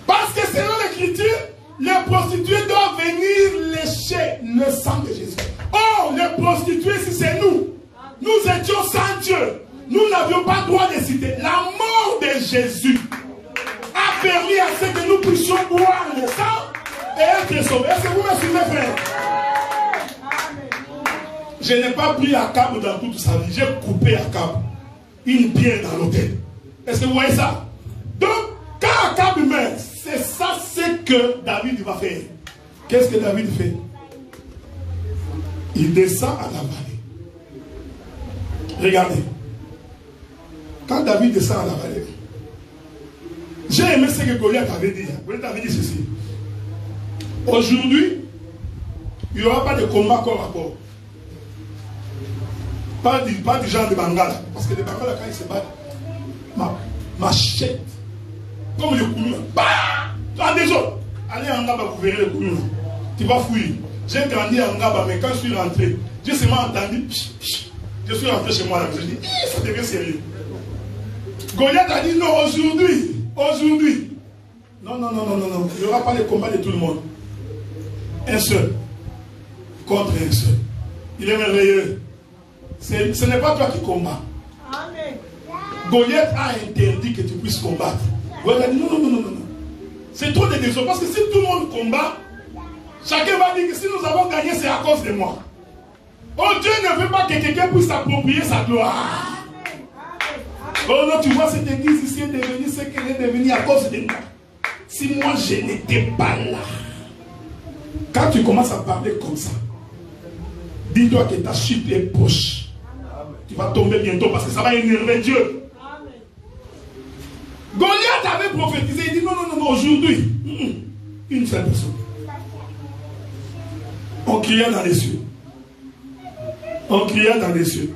Parce que selon l'Écriture, les prostituées doivent venir lécher le sang de Jésus. Oh, les prostituées, si c'est nous, nous étions sans Dieu. Nous n'avions pas droit de citer. La mort de Jésus a permis à ce que nous puissions boire le sang et être sauvés. Est-ce que vous me suivez, frère? Je n'ai pas pris Akab dans toute sa vie. J'ai coupé Akab. Une pierre dans l'autel. Est-ce que vous voyez ça? Donc, quand Akab meurt, c'est ça ce que David va faire. Qu'est-ce que David fait? Il descend à la vallée. Regardez. Quand David descend à la vallée, j'ai aimé ce que Goliath avait dit. Goliath avait dit ceci. Aujourd'hui, il n'y aura pas de combat corps à corps. Pas du genre de Bangala. Parce que les Bangala, quand ils se battent, machette. Comme le Kounouna. Bah! Ah, déjà! Allez en Ngaba, vous verrez le Kounouna. Tu vas fouiller. J'ai grandi en Ngaba, mais quand je suis rentré, j'ai seulement entendu. Je suis rentré chez moi. Je dis, ça devient sérieux. Goliath a dit non, aujourd'hui. Non. Il n'y aura pas le combat de tout le monde. Un seul. Contre un seul. Il est merveilleux. Ce n'est pas toi qui combats. Amen. Goliath a interdit que tu puisses combattre. Goliath a dit non. C'est trop de désordre. Parce que si tout le monde combat, chacun va dire que si nous avons gagné, c'est à cause de moi. Oh, Dieu ne veut pas que quelqu'un puisse s'approprier sa gloire. Oh non, tu vois, cette église ici est devenue ce qu'elle est devenue à cause de moi. Si moi je n'étais pas là. Quand tu commences à parler comme ça, dis-toi que ta chute est proche. Tu vas tomber bientôt parce que ça va énerver Dieu. Amen. Goliath avait prophétisé, il dit non, aujourd'hui, une seule personne. On cria dans les cieux. On cria dans les cieux.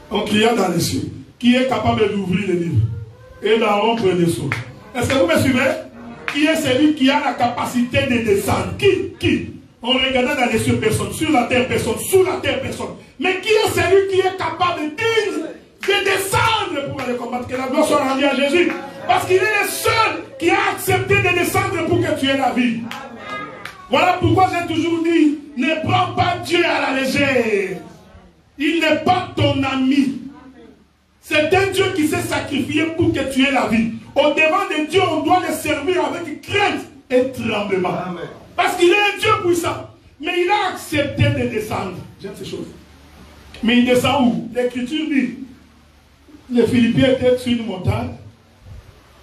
On cria dans les cieux. Qui est capable d'ouvrir le livre et d'en rompre les sceaux? Est-ce que vous me suivez? Qui est celui qui a la capacité de descendre? Qui? On regardait dans les cieux, personne. Sur la terre, personne. Sous la terre, personne. Mais qui est celui qui est capable de descendre pour aller combattre? Que la gloire soit rendue à Jésus. Parce qu'il est le seul qui a accepté de descendre pour que tu aies la vie. Voilà pourquoi j'ai toujours dit, ne prends pas Dieu à la légère. Il n'est pas ton ami. C'est un Dieu qui s'est sacrifié pour que tu aies la vie. Au devant de Dieu, on doit le servir avec crainte et tremblement. Amen. Parce qu'il est un Dieu puissant. Mais il a accepté de descendre. J'aime ces choses. Mais il descend où? L'Écriture dit, les Philippiens étaient sur une montagne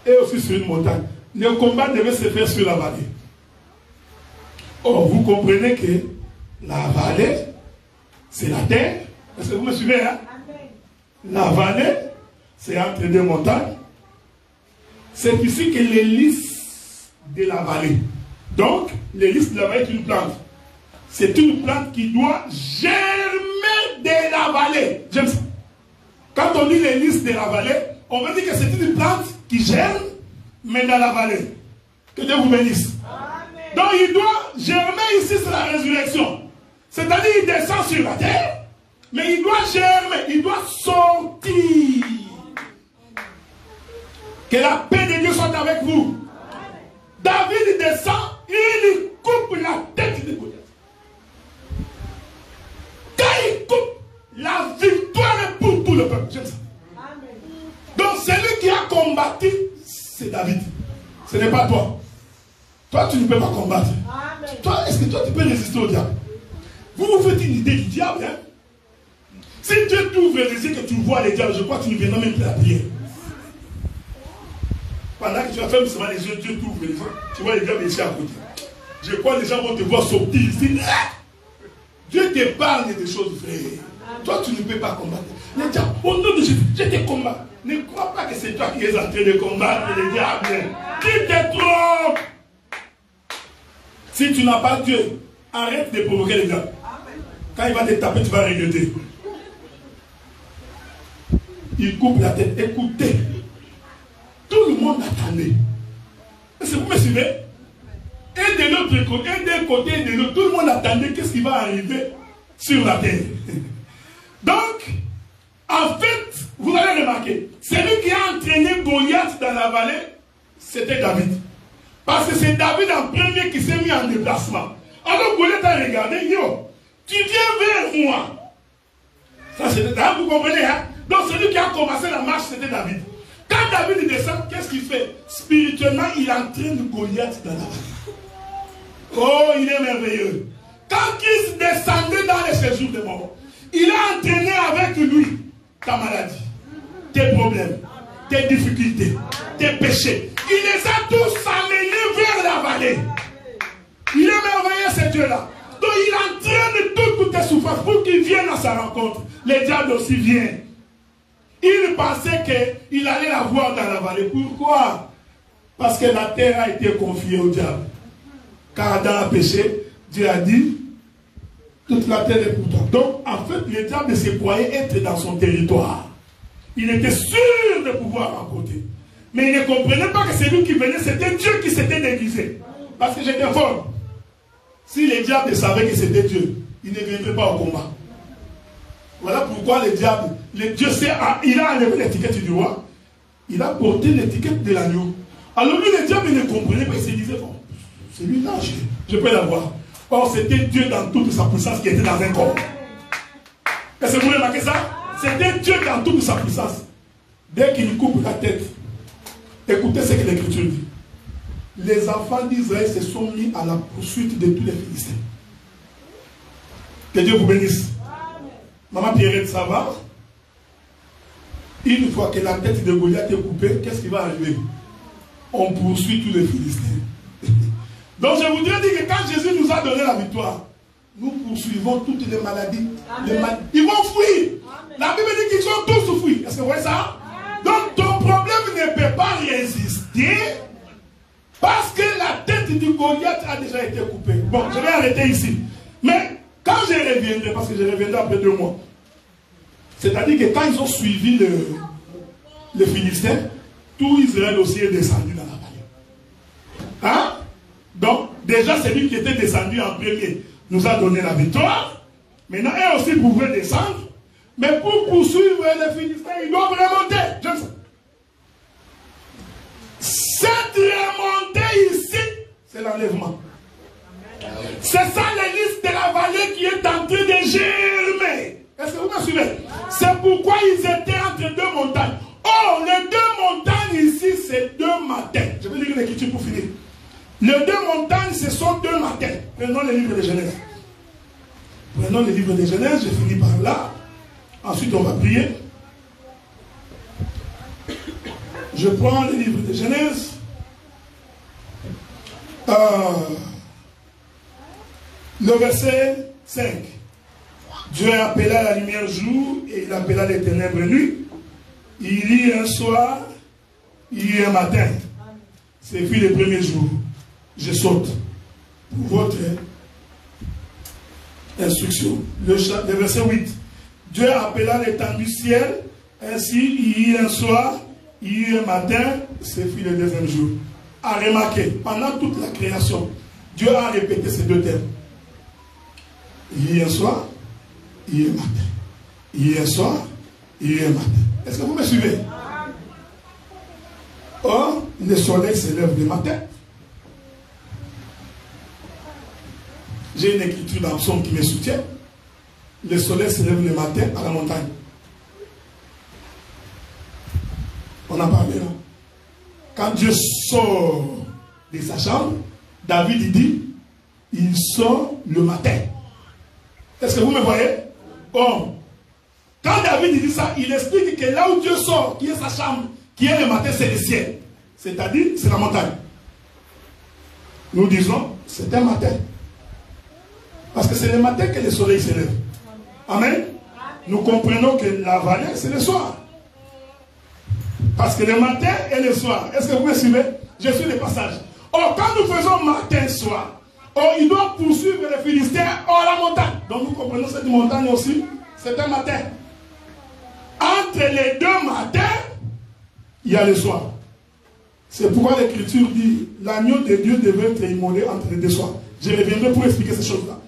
et aussi sur une montagne. Le combat devait se faire sur la vallée. Or, vous comprenez que la vallée, c'est la terre. Est-ce que vous me suivez, hein? La vallée, c'est entre deux montagnes. C'est ici que l'hélice de la vallée. Donc, l'hélice de la vallée est une plante. C'est une plante qui doit germer de la vallée. J'aime ça. Quand on dit l'hélice de la vallée, on veut dire que c'est une plante qui germe, mais dans la vallée. Que Dieu vous bénisse. Amen. Donc, il doit germer ici, c'est la résurrection. C'est-à-dire, il descend sur la terre. Mais il doit germer, il doit sortir. Que la paix de Dieu soit avec vous. David descend, il coupe la tête de Goliath. J'aime ça. Amen. Donc celui qui a combattu, c'est David. Ce n'est pas toi. Toi, tu ne peux pas combattre. Amen. Toi, est-ce que toi, tu peux résister au diable? Vous vous faites une idée du diable, hein? Si Dieu t'ouvre les yeux que tu vois les diables, je crois que tu ne viendras même plus à la prière. Pendant que tu vas faire seulement les yeux, Dieu t'ouvre les yeux. Tu vois les diables ici à côté. Je crois que les gens vont te voir sortir ici. Dieu t'épargne des choses vraies. Toi, tu ne peux pas combattre. Les diables, au nom de Jésus, je te combats. Ne crois pas que c'est toi qui es en train de combattre les diables. Tu te trompes. Si tu n'as pas Dieu, arrête de provoquer les diables. Quand il va te taper, tu vas regretter. Il coupe la tête. Écoutez. Tout le monde attendait. Est-ce que vous me suivez? Et de l'autre côté, et d'un côté et de l'autre, tout le monde attendait qu'est-ce qui va arriver sur la terre. Donc, en fait, vous allez remarquer, celui qui a entraîné Goliath dans la vallée, c'était David. Parce que c'est David en premier qui s'est mis en déplacement. Alors Goliath a regardé, yo, tu viens vers moi. Ça c'était David, vous comprenez, hein? Donc celui qui a commencé la marche, c'était David. Quand David descend, qu'est-ce qu'il fait? Spirituellement, il entraîne Goliath dans la vallée. Oh, il est merveilleux. Quand Christ descendait dans les séjours des morts, il a entraîné avec lui ta maladie, tes problèmes, tes difficultés, tes péchés. Il les a tous amenés vers la vallée. Il est merveilleux ce Dieu-là. Donc il entraîne toutes tes souffrances pour qu'ils viennent à sa rencontre. Les diables aussi viennent. Il pensait qu'il allait la voir dans la vallée. Pourquoi? Parce que la terre a été confiée au diable. Car Adam a péché, Dieu a dit, toute la terre est pour toi. Donc, en fait, le diable se croyait être dans son territoire. Il était sûr de pouvoir rencontrer. Mais il ne comprenait pas que c'est lui qui venait, c'était Dieu qui s'était déguisé. Parce que j'étais fort. Si le diable savait que c'était Dieu, il ne viendrait pas au combat. Voilà pourquoi le diable, Dieu sait, il a enlevé l'étiquette du roi, il a porté l'étiquette de l'agneau. Alors lui, le diable, il ne comprenait pas, il se disait, bon, c'est lui là, je peux l'avoir. Or, c'était Dieu dans toute sa puissance qui était dans un corps. Est-ce que vous remarquez ça? C'était Dieu dans toute sa puissance. Dès qu'il coupe la tête, écoutez ce que l'Écriture dit. Les enfants d'Israël se sont mis à la poursuite de tous les Philistins. Que Dieu vous bénisse. Maman Pierrette, ça va? Une fois que la tête de Goliath est coupée, qu'est-ce qui va arriver? On poursuit tous les Philistins. Donc je voudrais dire que quand Jésus nous a donné la victoire, nous poursuivons toutes les maladies. Ils vont fuir. La Bible dit qu'ils sont tous fuis. Est-ce que vous voyez ça? Donc ton problème ne peut pas résister parce que la tête du Goliath a déjà été coupée. Bon, je vais arrêter ici. Mais quand je reviendrai, parce que je reviendrai après 2 mois, c'est-à-dire que quand ils ont suivi les Philistins, tout Israël aussi est descendu dans la vallée. Hein? Donc, déjà, celui qui était descendu en premier nous a donné la victoire. Maintenant, eux aussi pouvaient descendre. Mais pour poursuivre les Philistins, ils doivent remonter. J'aime ça. Cette remontée ici, c'est l'enlèvement. C'est ça l'hélice de la vallée qui est en train de germer. Est-ce que vous me suivez? C'est pourquoi ils étaient entre 2 montagnes. Oh, les 2 montagnes ici, c'est 2 matins. Je vais lire l'écriture pour finir. Les 2 montagnes, ce sont 2 matins. Prenons le livre de Genèse. Prenons le livre de Genèse, je finis par là. Ensuite, on va prier. Je prends le livre de Genèse. Le verset 5. Dieu appela la lumière jour et il appela les ténèbres nuit. Il y eut un soir, il y eut un matin. C'est puis le premier jour. Je saute pour votre instruction. Le verset 8. Dieu appela l'étendue du ciel. Ainsi, il y eut un soir, il y eut un matin. C'est puis le deuxième jour. À remarquer, pendant toute la création, Dieu a répété ces 2 termes. Il y a un soir, il y a un matin. Il y a un soir, il y a un matin. Est-ce que vous me suivez? Or, le soleil se lève le matin. J'ai une écriture dans le psaume qui me soutient. Le soleil se lève le matin à la montagne. On a parlé là. Quand Dieu sort de sa chambre, David il dit, il sort le matin. Est-ce que vous me voyez? Bon, quand David il dit ça, il explique que là où Dieu sort, qui est sa chambre, qui est le matin, c'est le ciel. C'est-à-dire, c'est la montagne. Nous disons, c'est un matin. Parce que c'est le matin que le soleil se lève. Amen. Nous comprenons que la vallée, c'est le soir. Parce que le matin et le soir, est-ce que vous me suivez? Je suis le passage. Or, quand nous faisons matin-soir, il doit poursuivre les Philistins hors la montagne. Donc nous comprenons cette montagne aussi, c'est un matin. Entre les deux matins, il y a le soir. C'est pourquoi l'Écriture dit, l'agneau de Dieu devait être immolé entre les deux soirs. Je reviendrai pour expliquer ces choses-là.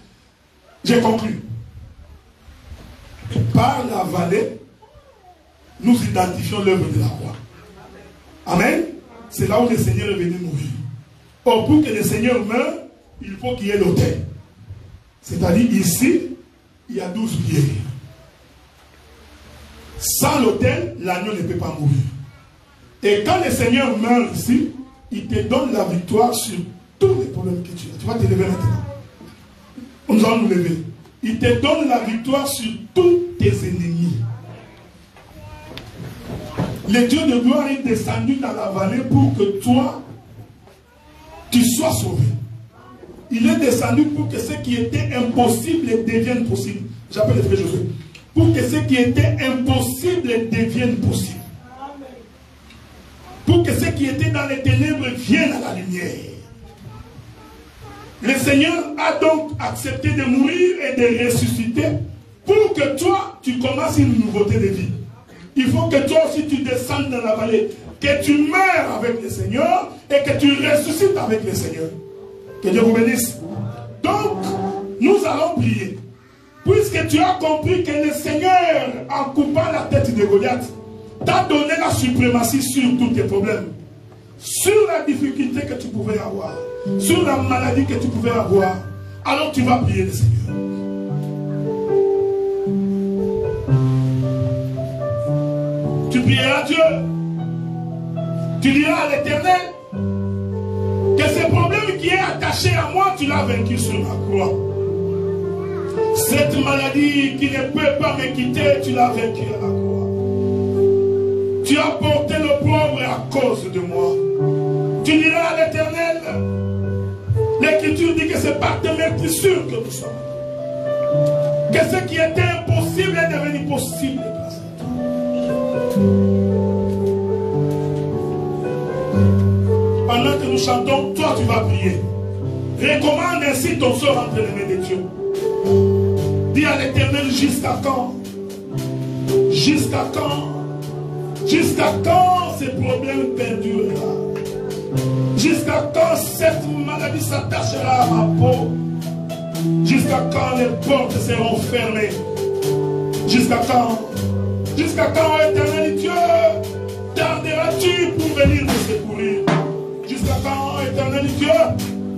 J'ai conclu. Par la vallée, nous identifions l'œuvre de la croix. Amen. C'est là où le Seigneur est venu mourir. Or, pour que le Seigneur meure, il faut qu'il y ait l'autel. C'est-à-dire, ici, il y a 12 pierres. Sans l'autel, l'agneau ne peut pas mourir. Et quand le Seigneur meurt ici, il te donne la victoire sur tous les problèmes que tu as. Tu vas te lever maintenant. Nous allons nous lever. Il te donne la victoire sur tous tes ennemis. Le Dieu de gloire est descendu dans la vallée pour que toi, tu sois sauvé. Il est descendu pour que ce qui était impossible devienne possible. J'appelle le frère Josué. Pour que ce qui était impossible devienne possible. Pour que ce qui était dans les ténèbres vienne à la lumière. Le Seigneur a donc accepté de mourir et de ressusciter pour que toi, tu commences une nouveauté de vie. Il faut que toi aussi tu descendes dans la vallée, que tu meurs avec le Seigneur et que tu ressuscites avec le Seigneur. Que Dieu vous bénisse. Donc, nous allons prier. Puisque tu as compris que le Seigneur, en coupant la tête de Goliath, t'a donné la suprématie sur tous tes problèmes, sur la difficulté que tu pouvais avoir, sur la maladie que tu pouvais avoir, alors tu vas prier le Seigneur. Tu prieras Dieu. Tu diras à l'Éternel que ce problème qui est attaché à moi, tu l'as vaincu sur la croix. Cette maladie qui ne peut pas me quitter, tu l'as vaincu à la croix. Tu as porté l'opprobre à cause de moi. Tu diras à l'Éternel, l'Écriture dit que c'est par tes meurtrissures que nous sommes. Que ce qui était impossible est devenu possible grâce à toi. Pendant que nous chantons, toi tu vas prier. Recommande ainsi ton sort entre les mains de Dieu. Dis à l'Éternel, jusqu'à quand? Jusqu'à quand? Jusqu'à quand ces problèmes perdurera? Jusqu'à quand cette maladie s'attachera à ma peau? Jusqu'à quand les portes seront fermées? Jusqu'à quand? Jusqu'à quand, Éternel Dieu, tarderas-tu pour venir me secourir? Jusqu'à quand, Éternel Dieu,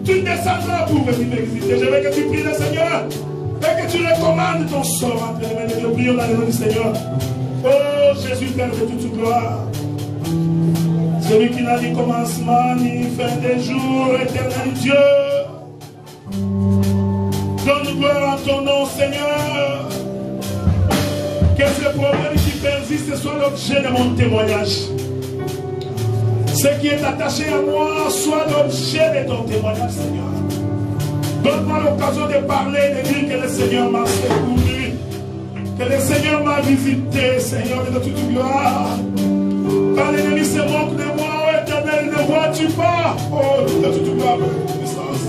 tu descendras pour venir m'exiter? Je veux que tu pries le Seigneur et que tu recommandes ton sort entre les mains de Dieu. Prions dans le nom du Seigneur. Oh Jésus, Père de toute gloire, celui qui n'a ni commencement ni fin des jours, Éternel Dieu, donne gloire à ton nom, Seigneur. Que ce problème qui persiste soit l'objet de mon témoignage. Ce qui est attaché à moi soit l'objet de ton témoignage, Seigneur. Donne-moi l'occasion de parler, de dire que le Seigneur m'a secouru, que le Seigneur m'a visité, Seigneur de toute gloire. Quand l'ennemi se moque de moi, oh Éternel, ne vois-tu pas? Oh, de toute gloire, de toute puissance.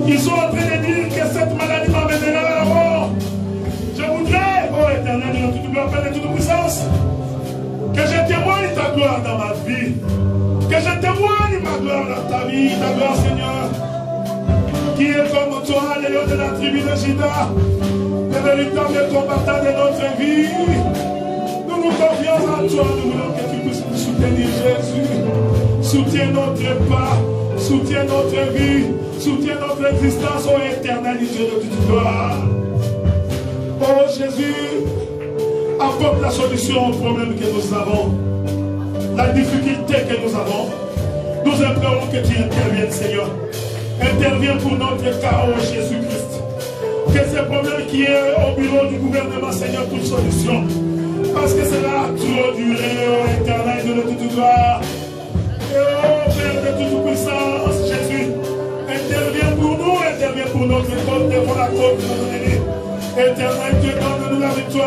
Ils sont en train de dire que cette maladie m'amènera à la mort. Je voudrais, oh Éternel, de toute gloire, de toute puissance, que je témoigne ta gloire dans ma vie. Que je témoigne ma gloire dans ta vie, ta gloire, Seigneur. Qui est comme toi, le lion de la tribu de Juda, le véritable combattant de notre vie. Nous nous confions en toi, nous voulons que tu puisses nous soutenir, Jésus. Soutiens notre pas, soutiens notre vie, soutiens notre existence, ô éternel Dieu de toute gloire. Oh Jésus, apporte la solution au problème que nous avons. la difficulté que nous avons. Nous implorons que tu interviennes, Seigneur. Interviens pour notre cas, oh Jésus-Christ. Que ce problème qui est au bureau du gouvernement, Seigneur, toute solution. Parce que cela a trop duré, oh Éternel de toute gloire. Et oh Père de toute puissance, Jésus, interviens pour nous, interviens pour notre cause, devant la cause de notre ennemi. Éternel Dieu, donne-nous la victoire.